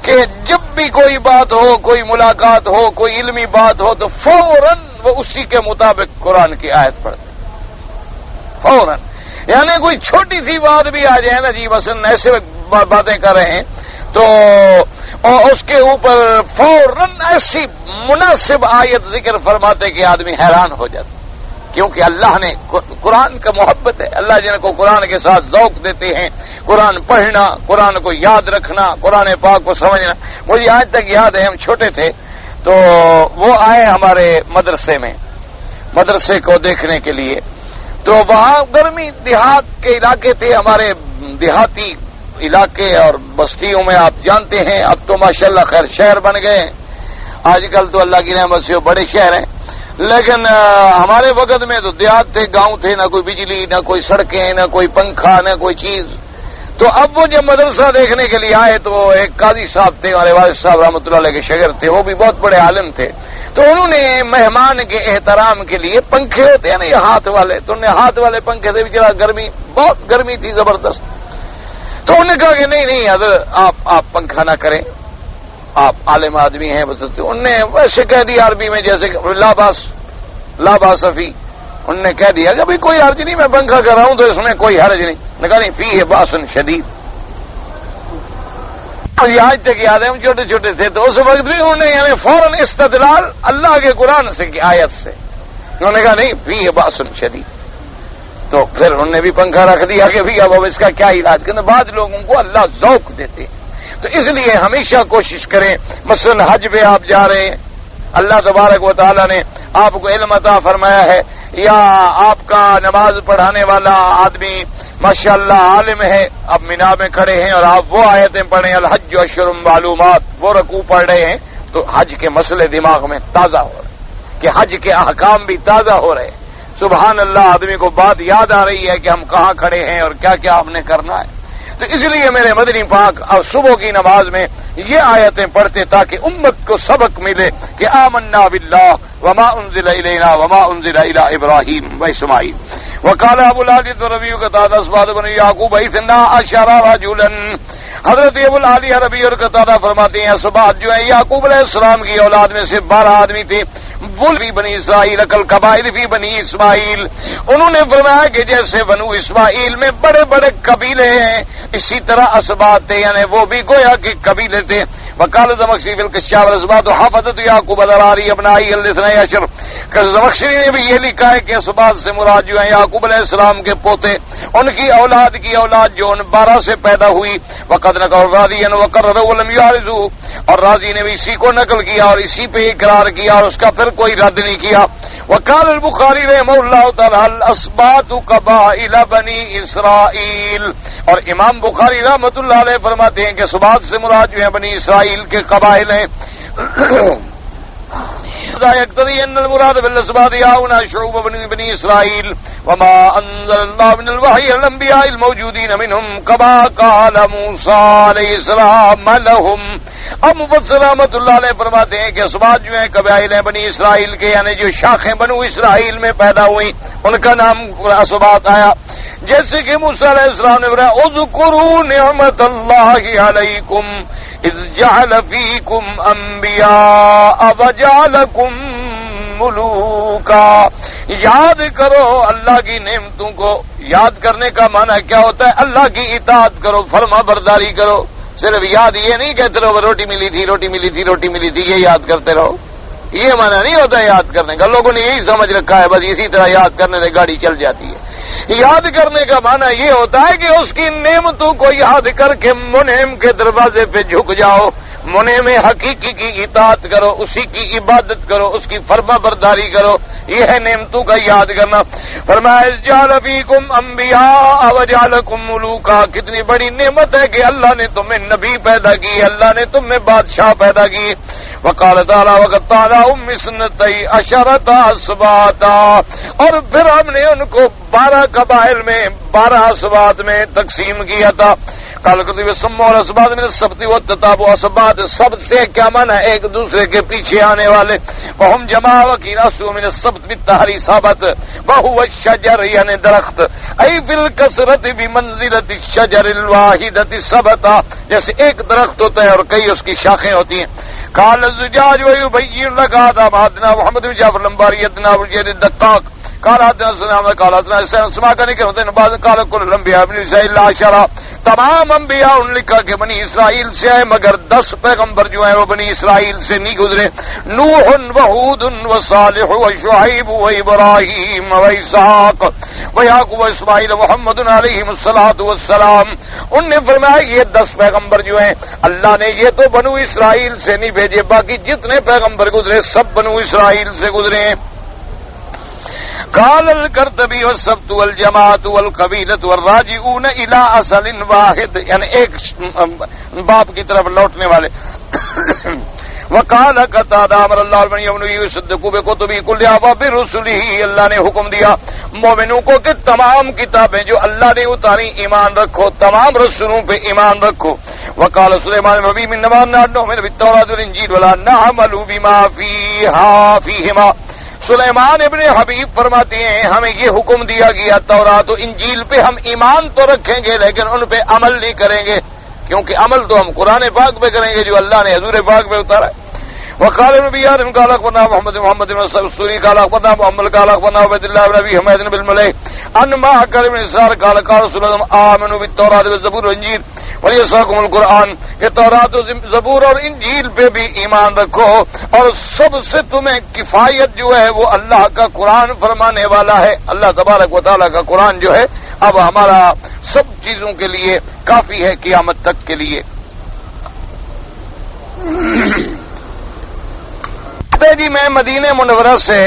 کہ جب بھی کوئی بات ہو، کوئی ملاقات ہو، کوئی علمی بات ہو تو فوراً وہ اسی کے مطابق قرآن کی آیت پڑھتے فوراً. یعنی کوئی چھوٹی سی بات بھی آ جائے نا جی، مثلا ایسے باتیں کر رہے ہیں تو اس کے اوپر فوراً ایسی مناسب آیت ذکر فرماتے کہ آدمی حیران ہو جاتا، کیونکہ اللہ نے قرآن کا محبت ہے. اللہ جن کو قرآن کے ساتھ ذوق دیتے ہیں، قرآن پڑھنا، قرآن کو یاد رکھنا، قرآن پاک کو سمجھنا. مجھے آج تک یاد ہے ہم چھوٹے تھے تو وہ آئے ہمارے مدرسے کو دیکھنے کے لیے، تو وہاں گرمی دیہات کے علاقے تھے، ہمارے دیہاتی علاقے اور بستیوں میں آپ جانتے ہیں اب تو ماشاءاللہ خیر شہر بن گئے ہیں، آج کل تو اللہ کی رحمت سے بڑے شہر ہیں، لیکن ہمارے وقت میں تو دیہات تھے، گاؤں تھے، نہ کوئی بجلی، نہ کوئی سڑکیں، نہ کوئی پنکھا، نہ کوئی چیز. تو اب وہ جب مدرسہ دیکھنے کے لیے آئے تو ایک قاضی صاحب تھے، ہمارے والد صاحب رحمۃ اللہ علیہ کے شاگرد تھے، وہ بھی بہت بڑے عالم تھے. تو انہوں نے مہمان کے احترام کے لیے پنکھے ہوتے ہیں نا یہ ہاتھ والے، تو انہوں نے ہاتھ والے پنکھے سے بھی چلا، گرمی بہت گرمی تھی زبردست. تو انہوں نے کہا کہ نہیں حضرت آپ پنکھا نہ کریں، آپ عالم آدمی ہیں. انہوں نے ویسے کہہ دیا عربی میں جیسے لا باس فی، انہوں نے کہہ دیا کہ بھائی کوئی حرج نہیں، میں پنکھا کر رہا ہوں تو اس میں کوئی حرج نہیں. نے کہا نہیں فیہ باس شدید. آج تک یاد ہے ہم چھوٹے چھوٹے تھے تو اس وقت بھی انہوں نے یعنی فوراً استدلال اللہ کے قرآن سے کی آیت سے، انہوں نے کہا نہیں فیہ باس شدید. تو پھر انہوں نے بھی پنکھا رکھ دیا کہ بھی اب اس کا کیا علاج کرنا. بعض لوگوں کو اللہ ذوق دیتے ہیں، تو اس لیے ہمیشہ کوشش کریں. مثلا حج پہ آپ جا رہے ہیں، اللہ تبارک و تعالیٰ نے آپ کو علم عطا فرمایا ہے، یا آپ کا نماز پڑھانے والا آدمی ماشاءاللہ عالم ہے، اب مینا میں کھڑے ہیں اور آپ وہ آیتیں پڑھیں الحج اشہر معلومات، وہ رکوع پڑھ رہے ہیں تو حج کے مسئلے دماغ میں تازہ ہو رہے ہیں کہ حج کے احکام بھی تازہ ہو رہے ہیں. سبحان اللہ، آدمی کو بات یاد آ رہی ہے کہ ہم کہاں کھڑے ہیں اور کیا کیا ہم نے کرنا ہے. تو اس لیے میرے مدنی پاک اب صبح کی نماز میں یہ آیتیں پڑھتے تاکہ امت کو سبق ملے کہ آمنا باللہ وما انزل الینا وما انزل الی ابراہیم و اسماعیل وقال ابو العالی ربیع قتادہ اسباد بن یعقوب اثنا عشر رجلا. حضرت ابو العالی ربیع اور قتادہ فرماتے ہیں اسباد جو ہیں یعقوب علیہ السلام کی اولاد میں سے 12 آدمی تھے. فی بنی اسرائیل کل قبائل فی بنی اسماعیل، انہوں نے فرمایا کہ جیسے بنو اسماعیل میں بڑے بڑے قبیلے ہیں اسی طرح اسباط تھے، یعنی وہ بھی گویا کہ قبیلے تھے. وقال زمخشری فی الکشاف والاسباط حفظت یعقوب ذراری ابنائی الاثنی عشر. زمخشری نے بھی یہ لکھا ہے کہ اسباط سے مراد جو ہے یعقوب علیہ السلام کے پوتے، ان کی اولاد جو ان 12 سے پیدا ہوئی. وقد نقل راضی وقرر ولم يعرضوا، اور راضی نے بھی اسی کو نقل کیا اور اسی پہ اقرار کیا اور اس کا پھر کوئی رد نہیں کیا. وقال البخاری رحمہ اللہ تعالی الاسباط قبائل بنی اسرائیل، اور امام بخاری رحمۃ اللہ علیہ فرماتے ہیں کہ اسباط سے مراد جو ہے بنی اسرائیل کے قبائل ہیں. يقتضي أن المراد بالأسباط هنا شعوب بني إسرائيل وما أنزل الله من الوحي الأنبياء الموجودين منهم كما قال موسى عليه السلام لهم. اب مفسر رحمۃ اللہ علیہ فرماتے ہیں کہ اسباط جو ہیں قبائل ہیں بنی اسرائیل کے، یعنی جو شاخیں بنو اسرائیل میں پیدا ہوئی ان کا نام اسباط آیا. جیسے کہ موسیٰ علیہ السلام نے فرمایا اذکروا نعمت اللہ علیکم اذ جعل فیکم انبیاء وجعلکم ملوکا. یاد کرو اللہ کی نعمتوں کو. یاد کرنے کا معنی کیا ہوتا ہے؟ اللہ کی اطاعت کرو، فرما برداری کرو. صرف یاد یہ نہیں کہتے رہو روٹی ملی تھی روٹی ملی تھی روٹی ملی تھی، یہ یاد کرتے رہو، یہ معنی نہیں ہوتا یاد کرنے کا. لوگوں نے یہی سمجھ رکھا ہے بس اسی طرح یاد کرنے سے گاڑی چل جاتی ہے. یاد کرنے کا معنی یہ ہوتا ہے کہ اس کی نعمتوں کو یاد کر کے منعم کے دروازے پہ جھک جاؤ، منعم حقیقی کی اطاعت کرو، اسی کی عبادت کرو، اس کی فرما برداری کرو. یہ ہے نعمتوں کا یاد کرنا. فرمایا جعل فیکم انبیاء وجعلکم ملوکا. کتنی بڑی نعمت ہے کہ اللہ نے تمہیں نبی پیدا کی، اللہ نے تمہیں بادشاہ پیدا کی. وقال تعالی وقطعناهم اثنتي عشرة اسباطا، اور پھر ہم نے ان کو 12 قبائل میں 12 اسباط میں تقسیم کیا تھا. قال کرتے ہوئے سمو اور اسباط میں سبتی و تتاب و اسباط سب سے کیا معنی ہے؟ ایک دوسرے کے پیچھے آنے والے. وہم جمع وکی رسو من السبت بالتحری ثابت وهو الشجر، یعنی درخت. ای فی الکثرت بمنزلت الشجر الواحدۃ ثبتا، جیسے ایک درخت ہوتا ہے اور کئی اس کی شاخیں ہوتی ہیں. قال الزجاج ويبين لك هذا بعدنا محمد بن جعفر الانباري ادنا وجد الدقاق قال حدثنا سلام قال حدثنا اسماء کا نہیں ہوتے بعض قال كل الانبياء من اسرائيل عشرة. تمام انبیاء ان لکھا کہ بنی اسرائیل سے ہے مگر 10 پیغمبر جو ہیں وہ بنی اسرائیل سے نہیں گزرے. نوح وہود وصالح وشعیب وابراہیم واسحاق ویعقوب واسماعیل محمد علیہم الصلاۃ والسلام. ان نے فرمایا یہ 10 پیغمبر جو ہیں اللہ نے یہ تو بنو اسرائیل سے نہیں بھیجے، باقی جتنے پیغمبر گزرے سب بنو اسرائیل سے گزرے ہیں. قال القرطبی والسبت والجماعت والقبیلۃ والراجعون الى اصل واحد، یعنی ایک باپ کی طرف لوٹنے والے. وقال قتادہ امر اللہ بن یوم یصدقوا بکتب کل برسله، اللہ نے حکم دیا مومنوں کو کہ تمام کتابیں جو اللہ نے اتاری ایمان رکھو، تمام رسولوں پہ ایمان رکھو. وقال سلیمان نبی من نؤمن بالتوراۃ والانجیل ولا نعمل بما فیہما. سلیمان ابن حبیب فرماتے ہیں ہمیں یہ حکم دیا گیا تورات و انجیل پہ ہم ایمان تو رکھیں گے لیکن ان پہ عمل نہیں کریں گے، کیونکہ عمل تو ہم قرآن پاک پہ کریں گے جو اللہ نے حضور پاک پہ اتارا ہے. وقال النبي آدم قال اخبرنا محمد بن السوري قال اخبرنا محمد قال اخبرنا عبد الله بن ابي حميد بن الملك ان ما قال ابن اسحاق قال قال رسول الله امنوا بالتوراۃ والزبور والانجيل وليساكم القرآن، کہ تورات و زبور اور انجیل پہ بھی ایمان رکھو اور سب سے تمہیں کفایت جو ہے وہ اللہ کا قرآن فرمانے والا ہے. اللہ تبارک و تعالیٰ کا قرآن جو ہے اب ہمارا سب چیزوں کے لیے کافی ہے قیامت تک کے لیے. جی میں مدینہ منورہ سے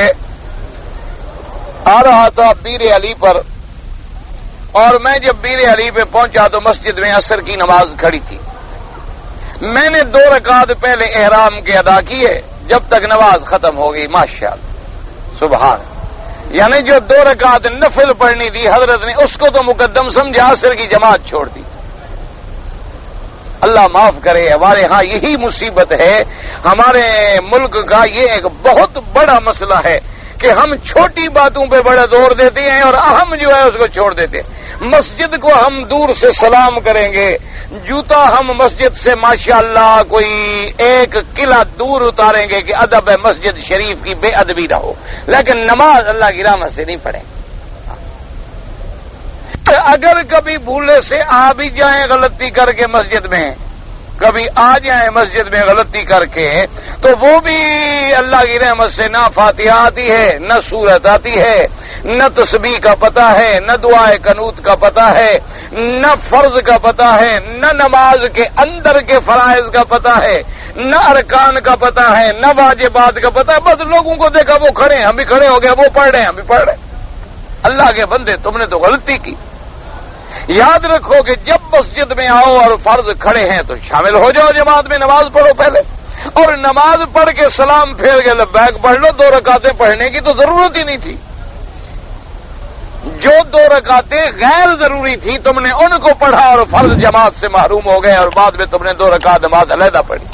آ رہا تھا پیر علی پر اور میں جب بیر علی پہ پہنچا تو مسجد میں عصر کی نماز کھڑی تھی. میں نے 2 رکعت پہلے احرام کے ادا کیے جب تک نماز ختم ہو گئی. ماشاءاللہ سبحان. یعنی جو 2 رکعت نفل پڑھنی تھی حضرت نے اس کو تو مقدم سمجھا، عصر کی جماعت چھوڑ دی. اللہ معاف کرے. ہمارے ہاں یہی مصیبت ہے. ہمارے ملک کا یہ ایک بہت بڑا مسئلہ ہے کہ ہم چھوٹی باتوں پہ بڑا زور دیتے ہیں اور اہم جو ہے اس کو چھوڑ دیتے ہیں. مسجد کو ہم دور سے سلام کریں گے، جوتا ہم مسجد سے ماشاءاللہ کوئی 1 قلعہ دور اتاریں گے کہ ادب ہے مسجد شریف کی بے ادبی نہ ہو، لیکن نماز اللہ کی رحمت سے نہیں پڑھیں. اگر کبھی بھولے سے آ بھی جائیں غلطی کر کے مسجد میں، کبھی آ جائیں مسجد میں غلطی کر کے، تو وہ بھی اللہ کی رحمت سے نہ فاتحہ آتی ہے، نہ سورت آتی ہے، نہ تسبیح کا پتہ ہے، نہ دعائے قنوت کا پتہ ہے، نہ فرض کا پتہ ہے، نہ نماز کے اندر کے فرائض کا پتہ ہے، نہ ارکان کا پتہ ہے، نہ واجبات کا پتہ ہے. بس لوگوں کو دیکھا وہ کھڑے ہیں، ہم بھی کھڑے ہو گئے، وہ پڑھ رہے ہیں، ہم بھی پڑھ رہے ہیں. اللہ کے بندے تم نے تو غلطی کی. یاد رکھو کہ جب مسجد میں آؤ اور فرض کھڑے ہیں تو شامل ہو جاؤ جماعت میں، نماز پڑھو پہلے، اور نماز پڑھ کے سلام پھیر کے لبیک پڑھ لو. 2 رکعتیں پڑھنے کی تو ضرورت ہی نہیں تھی. جو 2 رکعتیں غیر ضروری تھی تم نے ان کو پڑھا اور فرض جماعت سے محروم ہو گئے، اور بعد میں تم نے 2 رکعت نماز علیحدہ پڑھی.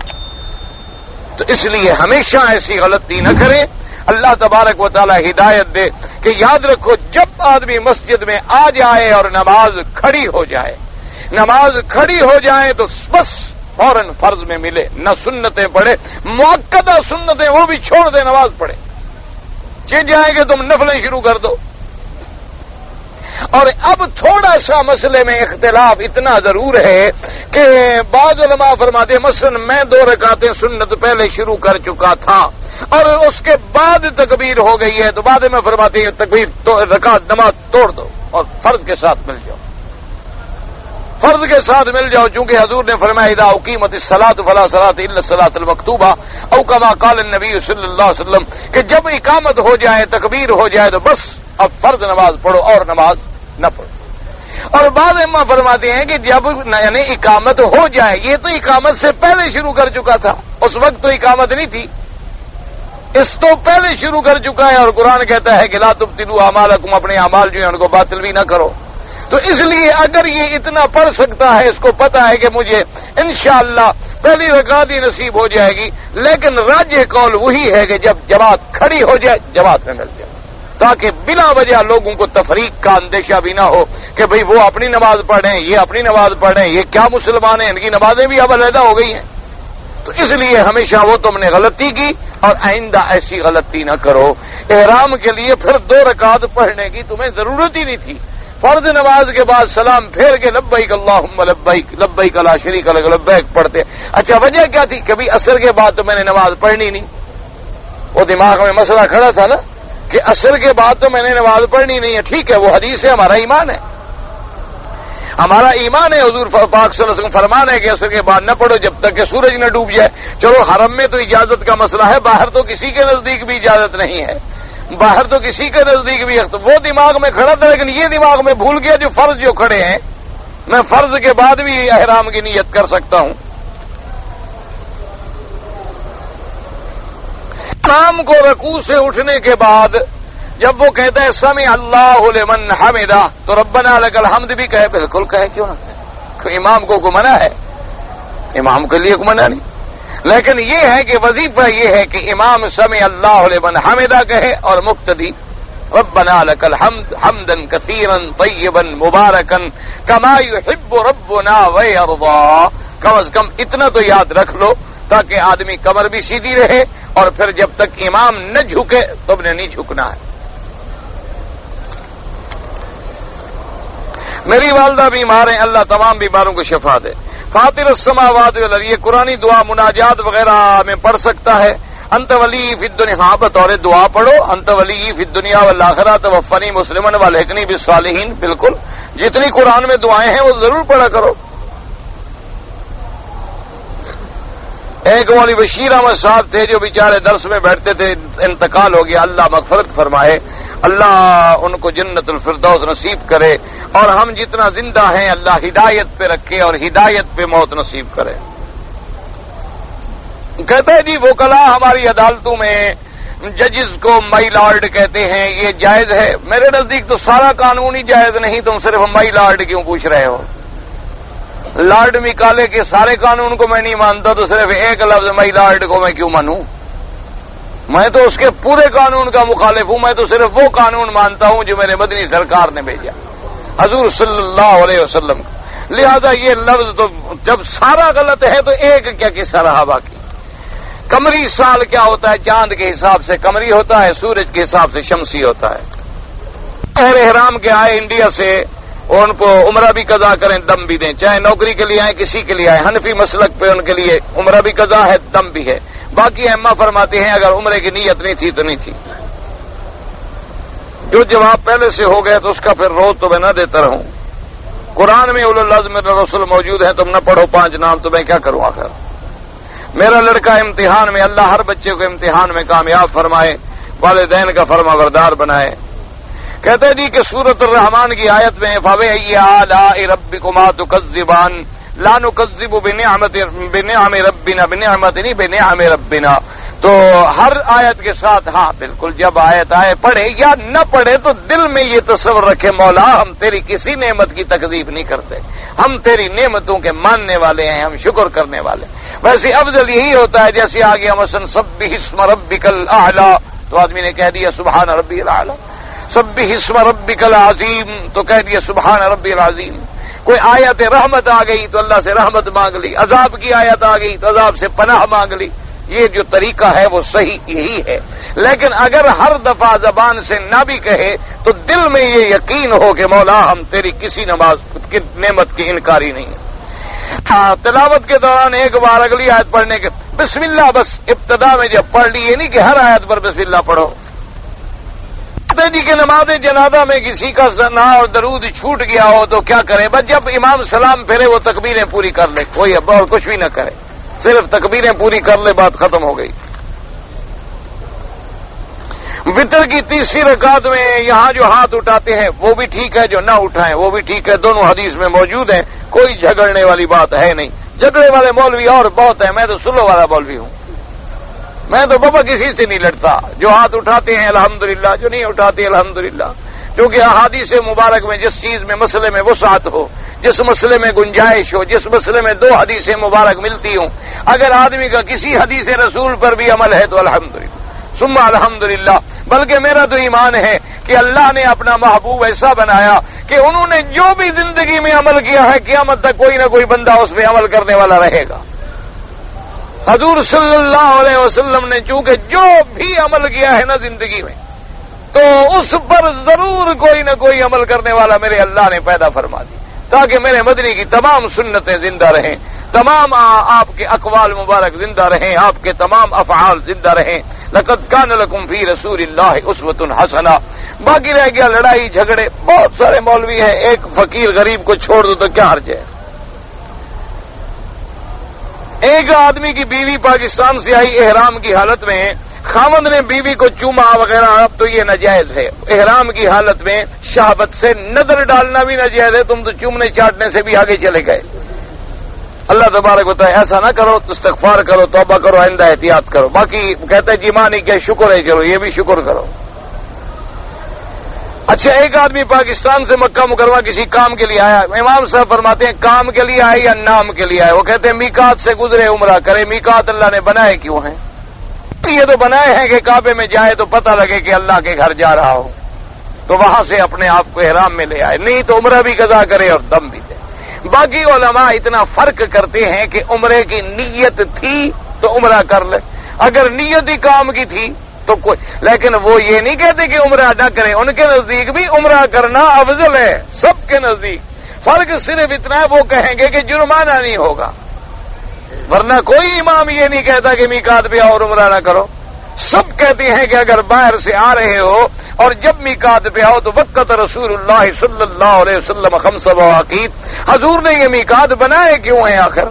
تو اس لیے ہمیشہ ایسی غلطی نہ کریں. اللہ تبارک و تعالی ہدایت دے کہ یاد رکھو جب آدمی مسجد میں آ جائے اور نماز کھڑی ہو جائے، نماز کھڑی ہو جائے تو بس فوراً فرض میں ملے، نہ سنتیں پڑھے. مؤکدہ سنتیں وہ بھی چھوڑ دے، نماز پڑھے. چل جائیں گے تم نفلیں شروع کر دو. اور اب تھوڑا سا مسئلے میں اختلاف اتنا ضرور ہے کہ بعض علماء فرماتے ہیں مثلا میں 2 رکعتیں سنت پہلے شروع کر چکا تھا اور اس کے بعد تکبیر ہو گئی ہے، تو بعد میں فرماتے ہیں تکبیر تو رکعت نماز توڑ دو اور فرض کے ساتھ مل جاؤ. فرض کے ساتھ مل جاؤ، چونکہ حضور نے فرمایا اذا اقیمت الصلاۃ فلا صلاۃ الا الصلاۃ المکتوبہ او کما قال النبی صلی اللہ علیہ وسلم، کہ جب اقامت ہو جائے، تکبیر ہو جائے تو بس اب فرض نماز پڑھو اور نماز نہ پڑھو. اور بعض امام فرماتے ہیں کہ جب یعنی اقامت ہو جائے، یہ تو اقامت سے پہلے شروع کر چکا تھا، اس وقت تو اقامت نہیں تھی، اس تو پہلے شروع کر چکا ہے. اور قرآن کہتا ہے کہ لا تبطلوا اعمالکم، اپنے اعمال جو ہیں ان کو باطل بھی نہ کرو. تو اس لیے اگر یہ اتنا پڑھ سکتا ہے، اس کو پتا ہے کہ مجھے انشاءاللہ پہلی رکعت ہی نصیب ہو جائے گی، لیکن راجح قول وہی ہے کہ جب جماعت کھڑی ہو جائے جماعت میں مل جائے، تاکہ بلا وجہ لوگوں کو تفریق کا اندیشہ بھی نہ ہو کہ بھئی وہ اپنی نماز پڑھ رہے ہیں، یہ اپنی نماز پڑھ رہے ہیں، یہ کیا مسلمان ہیں، ان کی نمازیں بھی اب علیحدہ ہو گئی ہیں. تو اس لیے ہمیشہ وہ تم نے غلطی کی اور آئندہ ایسی غلطی نہ کرو. احرام کے لیے پھر 2 رکعت پڑھنے کی تمہیں ضرورت ہی نہیں تھی. فرض نماز کے بعد سلام پھیر کے لبیک اللہم لبیک لبیک لا شریک لک لبیک پڑھتے. اچھا وجہ کیا تھی؟ کبھی عصر کے بعد تو میں نے نماز پڑھنی نہیں. وہ دماغ میں مسئلہ کھڑا تھا نا کہ عصر کے بعد تو میں نے نماز پڑھنی نہیں ہے. ٹھیک ہے، وہ حدیث ہے، ہمارا ایمان ہے، ہمارا ایمان ہے. حضور پاک صلی اللہ علیہ وسلم فرمان ہے کہ عصر کے بعد نہ پڑھو جب تک کہ سورج نہ ڈوب جائے. چلو حرم میں تو اجازت کا مسئلہ ہے، باہر تو کسی کے نزدیک بھی اجازت نہیں ہے، باہر تو کسی کے نزدیک بھی وہ دماغ میں کھڑا تھا، لیکن یہ دماغ میں بھول گیا جو فرض جو کھڑے ہیں میں فرض کے بعد بھی احرام کی نیت کر سکتا ہوں. امام کو رکوع سے اٹھنے کے بعد جب وہ کہتا ہے سمع اللہ لمن حمدہ تو ربنا لک الحمد بھی کہے. بالکل کہے، کیوں نہ کہے. امام کو منع ہے؟ امام کے لیے منع نہیں، لیکن یہ ہے کہ وظیفہ یہ ہے کہ امام سمع اللہ لمن حمدہ کہے اور مقتدی ربنا لک الحمد حمدا کثیرا طیبا مبارکا کما یحب ربنا ویرضا. کم از کم اتنا تو یاد رکھ لو تاکہ آدمی کمر بھی سیدھی رہے، اور پھر جب تک امام نہ جھکے تم نے نہیں جھکنا ہے. میری والدہ بیمار ہیں، اللہ تمام بیماروں کو شفا دے. فاطر السماوات والارض، یہ قرآنی دعا مناجات وغیرہ میں پڑھ سکتا ہے. انت ولی فی الدنیا، ہاں بطور دعا پڑھو انت ولی فی الدنیا والآخرہ توفنی مسلما والحقنی بالصالحین. بالکل جتنی قرآن میں دعائیں ہیں وہ ضرور پڑھا کرو. ایک مولوی بشیر احمد صاحب تھے جو بیچارے درس میں بیٹھتے تھے، انتقال ہو گیا، اللہ مغفرت فرمائے، اللہ ان کو جنت الفردوس نصیب کرے. اور ہم جتنا زندہ ہیں اللہ ہدایت پہ رکھے اور ہدایت پہ موت نصیب کرے۔ کہتے ہیں جی وکلا ہماری عدالتوں میں ججز کو مائی لارڈ کہتے ہیں، یہ جائز ہے؟ میرے نزدیک تو سارا قانون ہی جائز نہیں، تم صرف مائی لارڈ کیوں پوچھ رہے ہو؟ لارڈ مکالے کے سارے قانون کو میں نہیں مانتا تو صرف ایک لفظ مائی لارڈ کو میں کیوں مانوں؟ میں تو اس کے پورے قانون کا مخالف ہوں، میں تو صرف وہ قانون مانتا ہوں جو میرے مدنی سرکار نے بھیجا حضور صلی اللہ علیہ وسلم۔ لہذا یہ لفظ تو جب سارا غلط ہے تو ایک کیا قصہ رہا باقی؟ قمری سال کیا ہوتا ہے؟ چاند کے حساب سے قمری ہوتا ہے، سورج کے حساب سے شمسی ہوتا ہے۔ احرام کے آئے انڈیا سے ان کو عمرہ بھی قضا کریں، دم بھی دیں، چاہے نوکری کے لیے آئے کسی کے لیے آئے، حنفی مسلک پہ ان کے لیے عمرہ بھی قضا ہے، دم بھی ہے۔ باقی ائمہ فرماتے ہیں اگر عمرے کی نیت نہیں تھی تو نہیں تھی۔ جو جواب پہلے سے ہو گیا تو اس کا پھر روز تو میں نہ دیتا رہوں۔ قرآن میں اولو العزم من الرسل موجود ہے، تم نہ پڑھو 5 نام تو میں کیا کروں آخر؟ میرا لڑکا امتحان میں، اللہ ہر بچے کو امتحان میں کامیاب فرمائے، والدین کا فرما بردار بنائے۔ کہتے ہیں جی کہ سورۃ الرحمن کی آیت میں فَبِأَيِّ آلَاءِ رَبِّكُمَا تُكَذِّبَانِ لَا نُكَذِّبُ بِنِعَمِ رَبِّنَا بِنِعْمَتِ نہیں بِنِعَمِ رَبِّنَا، تو ہر آیت کے ساتھ ہاں بالکل جب آیت آئے پڑھے یا نہ پڑھے تو دل میں یہ تصور رکھے مولا ہم تیری کسی نعمت کی تکذیب نہیں کرتے، ہم تیری نعمتوں کے ماننے والے ہیں، ہم شکر کرنے والے۔ ویسے افضل یہی ہوتا ہے جیسے آ گیا مثلا سبح اسم ربک الاعلی تو آدمی نے کہہ دیا سبحان ربی الاعلی، سبح اسم ربک العظیم تو کہہ دیا سبحان ربی العظیم۔ کوئی آیت رحمت آ گئی تو اللہ سے رحمت مانگ لی، عذاب کی آیت آ گئی تو عذاب سے پناہ مانگ لی۔ یہ جو طریقہ ہے وہ صحیح یہی ہے، لیکن اگر ہر دفعہ زبان سے نہ بھی کہے تو دل میں یہ یقین ہو کہ مولا ہم تیری کسی نعمت کی انکاری نہیں ہے۔ تلاوت کے دوران ایک بار اگلی آیت پڑھنے کے بسم اللہ بس ابتدا میں جب پڑھ لی، یہ نہیں کہ ہر آیت پر بسم اللہ پڑھو۔ جی کہ نماز جنازہ میں کسی کا ثنا اور درود چھوٹ گیا ہو تو کیا کرے؟ بس جب امام سلام پھیرے وہ تکبیریں پوری کر لے، کوئی اب اور کچھ بھی نہ کرے، صرف تکبیریں پوری کر لے، بات ختم ہو گئی۔ وتر کی تیسری رکعت میں یہاں جو ہاتھ اٹھاتے ہیں وہ بھی ٹھیک ہے، جو نہ اٹھائیں وہ بھی ٹھیک ہے، دونوں حدیث میں موجود ہیں، کوئی جھگڑنے والی بات ہے نہیں۔ جھگڑے والے مولوی اور بہت ہیں، میں تو سلو والا مولوی ہوں، میں تو بابا کسی سے نہیں لڑتا۔ جو ہاتھ اٹھاتے ہیں الحمدللہ، جو نہیں اٹھاتے الحمدللہ، کیونکہ احادیث مبارک میں جس چیز میں مسئلے میں وسعت ہو، جس مسئلے میں گنجائش ہو، جس مسئلے میں 2 حدیثیں مبارک ملتی ہوں، اگر آدمی کا کسی حدیث رسول پر بھی عمل ہے تو الحمدللہ ثم الحمدللہ۔ بلکہ میرا تو ایمان ہے کہ اللہ نے اپنا محبوب ایسا بنایا کہ انہوں نے جو بھی زندگی میں عمل کیا ہے قیامت تک کوئی نہ کوئی بندہ اس پہ عمل کرنے والا رہے گا۔ حضور صلی اللہ علیہ وسلم نے چونکہ جو بھی عمل کیا ہے نا زندگی میں تو اس پر ضرور کوئی نہ کوئی عمل کرنے والا میرے اللہ نے پیدا فرما دی، تاکہ میرے مدنی کی تمام سنتیں زندہ رہیں، تمام آپ کے اقوال مبارک زندہ رہیں، آپ کے تمام افعال زندہ رہیں۔ لقد کان لکم فی رسول اللہ اسوۃ حسنہ۔ باقی رہ گیا لڑائی جھگڑے، بہت سارے مولوی ہیں، ایک فقیر غریب کو چھوڑ دو تو کیا حرج ہے؟ ایک آدمی کی بیوی پاکستان سے آئی احرام کی حالت میں، خاوند نے بیوی کو چوما وغیرہ، اب تو یہ ناجائز ہے۔ احرام کی حالت میں شہوت سے نظر ڈالنا بھی ناجائز ہے، تم تو چومنے چاٹنے سے بھی آگے چلے گئے۔ اللہ تبارک بتائے ایسا نہ کرو، استغفار کرو، توبہ کرو، آئندہ احتیاط کرو۔ باقی کہتے ہیں جی ماں نہیں کہ شکر ہے، چلو یہ بھی شکر کرو۔ اچھا ایک آدمی پاکستان سے مکہ مکرمہ کسی کام کے لیے آیا، امام صاحب فرماتے ہیں کام کے لیے آئے یا نام کے لیے آئے؟ وہ کہتے ہیں میقات سے گزرے عمرہ کرے۔ میقات اللہ نے بنائے کیوں ہیں؟ یہ تو بنائے ہیں کہ کعبے میں جائے تو پتہ لگے کہ اللہ کے گھر جا رہا ہو، تو وہاں سے اپنے آپ کو احرام میں لے آئے، نہیں تو عمرہ بھی قضا کرے اور دم بھی دے۔ باقی علماء اتنا فرق کرتے ہیں کہ عمرے کی نیت تھی تو عمرہ کر لے، اگر نیت ہی کام کی تھی تو کوئی، لیکن وہ یہ نہیں کہتے کہ عمرہ نہ کریں، ان کے نزدیک بھی عمرہ کرنا افضل ہے، سب کے نزدیک۔ فرق صرف اتنا ہے وہ کہیں گے کہ جرمانہ نہیں ہوگا، ورنہ کوئی امام یہ نہیں کہتا کہ میقات پہ آؤ اور عمرہ نہ کرو۔ سب کہتے ہیں کہ اگر باہر سے آ رہے ہو اور جب میقات پہ آؤ تو وقت رسول اللہ صلی اللہ علیہ وسلم 5 مواقیت، حضور نے یہ میقات بنائے کیوں ہیں؟ آخر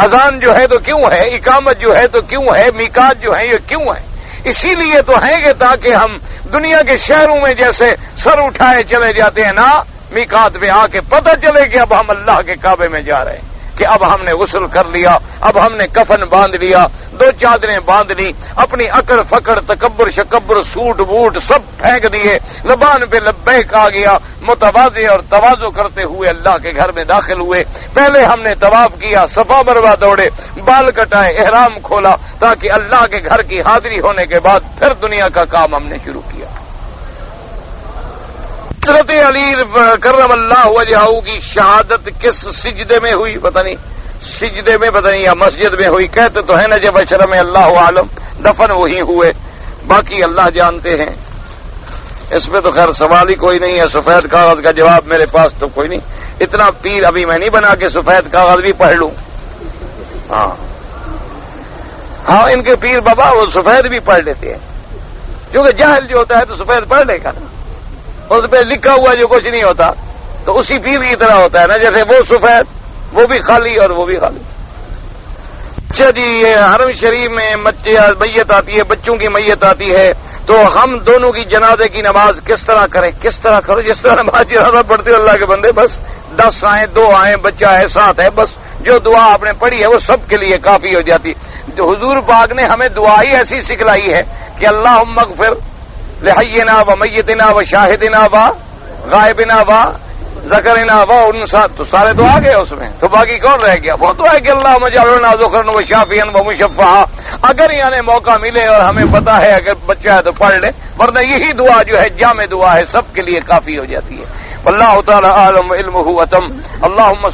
اذان جو ہے تو کیوں ہے، اقامت جو ہے تو کیوں ہے، میقات جو ہے یہ کیوں ہے؟ اسی لیے تو ہیں کہ تاکہ ہم دنیا کے شہروں میں جیسے سر اٹھائے چلے جاتے ہیں نا، میقات میں آ کے پتہ چلے کہ اب ہم اللہ کے کعبے میں جا رہے ہیں، کہ اب ہم نے غسل کر لیا، اب ہم نے کفن باندھ لیا، 2 چادریں باندھ لی، اپنی اکڑ پھکڑ تکبر شکبر سوٹ بوٹ سب پھینک دیے، زبان پہ لبیک آ گیا، متواضع اور تواضع کرتے ہوئے اللہ کے گھر میں داخل ہوئے۔ پہلے ہم نے طواف کیا، صفا مروا دوڑے، بال کٹائے، احرام کھولا، تاکہ اللہ کے گھر کی حاضری ہونے کے بعد پھر دنیا کا کام ہم نے شروع کیا۔ حضرت علی کرم اللہ وجہہ کی شہادت کس سجدے میں ہوئی پتہ نہیں، سجدے میں پتہ نہیں یا مسجد میں ہوئی، کہتے تو ہے نا جب اشر میں اللہ عالم، دفن وہی ہوئے، باقی اللہ جانتے ہیں۔ اس میں تو خیر سوال ہی کوئی نہیں ہے۔ سفید کاغذ کا جواب میرے پاس تو کوئی نہیں، اتنا پیر ابھی میں نہیں بنا کہ سفید کاغذ بھی پڑھ لوں۔ ہاں ان کے پیر بابا وہ سفید بھی پڑھ لیتے ہیں، کیونکہ جاہل جو ہوتا ہے تو سفید پڑھ لے گا نا، اس پہ لکھا ہوا جو کچھ نہیں ہوتا تو اسی پیر کی طرح ہوتا ہے نا، جیسے وہ سفید وہ بھی خالی اور وہ بھی خالی۔ اچھا جی، یہ حرم شریف میں میت آتی ہے، بچوں کی میت آتی ہے، تو ہم دونوں کی جنازے کی نماز کس طرح کریں؟ کس طرح کرو جس طرح نماز جنازہ پڑھتے ہو اللہ کے بندے، بس 10 آئیں 2 آئیں بچہ ہے 7 ہے، بس جو دعا آپ نے پڑھی ہے وہ سب کے لیے کافی ہو جاتی۔ تو حضور پاک نے ہمیں دعا ہی ایسی سکھلائی ہے کہ اللہم اغفر لحینا و میتنا و شاہدنا و غائبنا و ذکرنا و انسا، تو سارے تو آ گئے اس میں، تو باقی کون رہ گیا؟ وہ تو ہے کہ اللہ مجعلنا ذکرن و شافیان و مشفعا، اگر یعنی موقع ملے اور ہمیں پتا ہے اگر بچہ ہے تو پڑھ لے، ورنہ یہی دعا جو ہے جامع دعا ہے، سب کے لیے کافی ہو جاتی ہے۔ واللہ تعالی عالم علمہ اتم۔ اللہم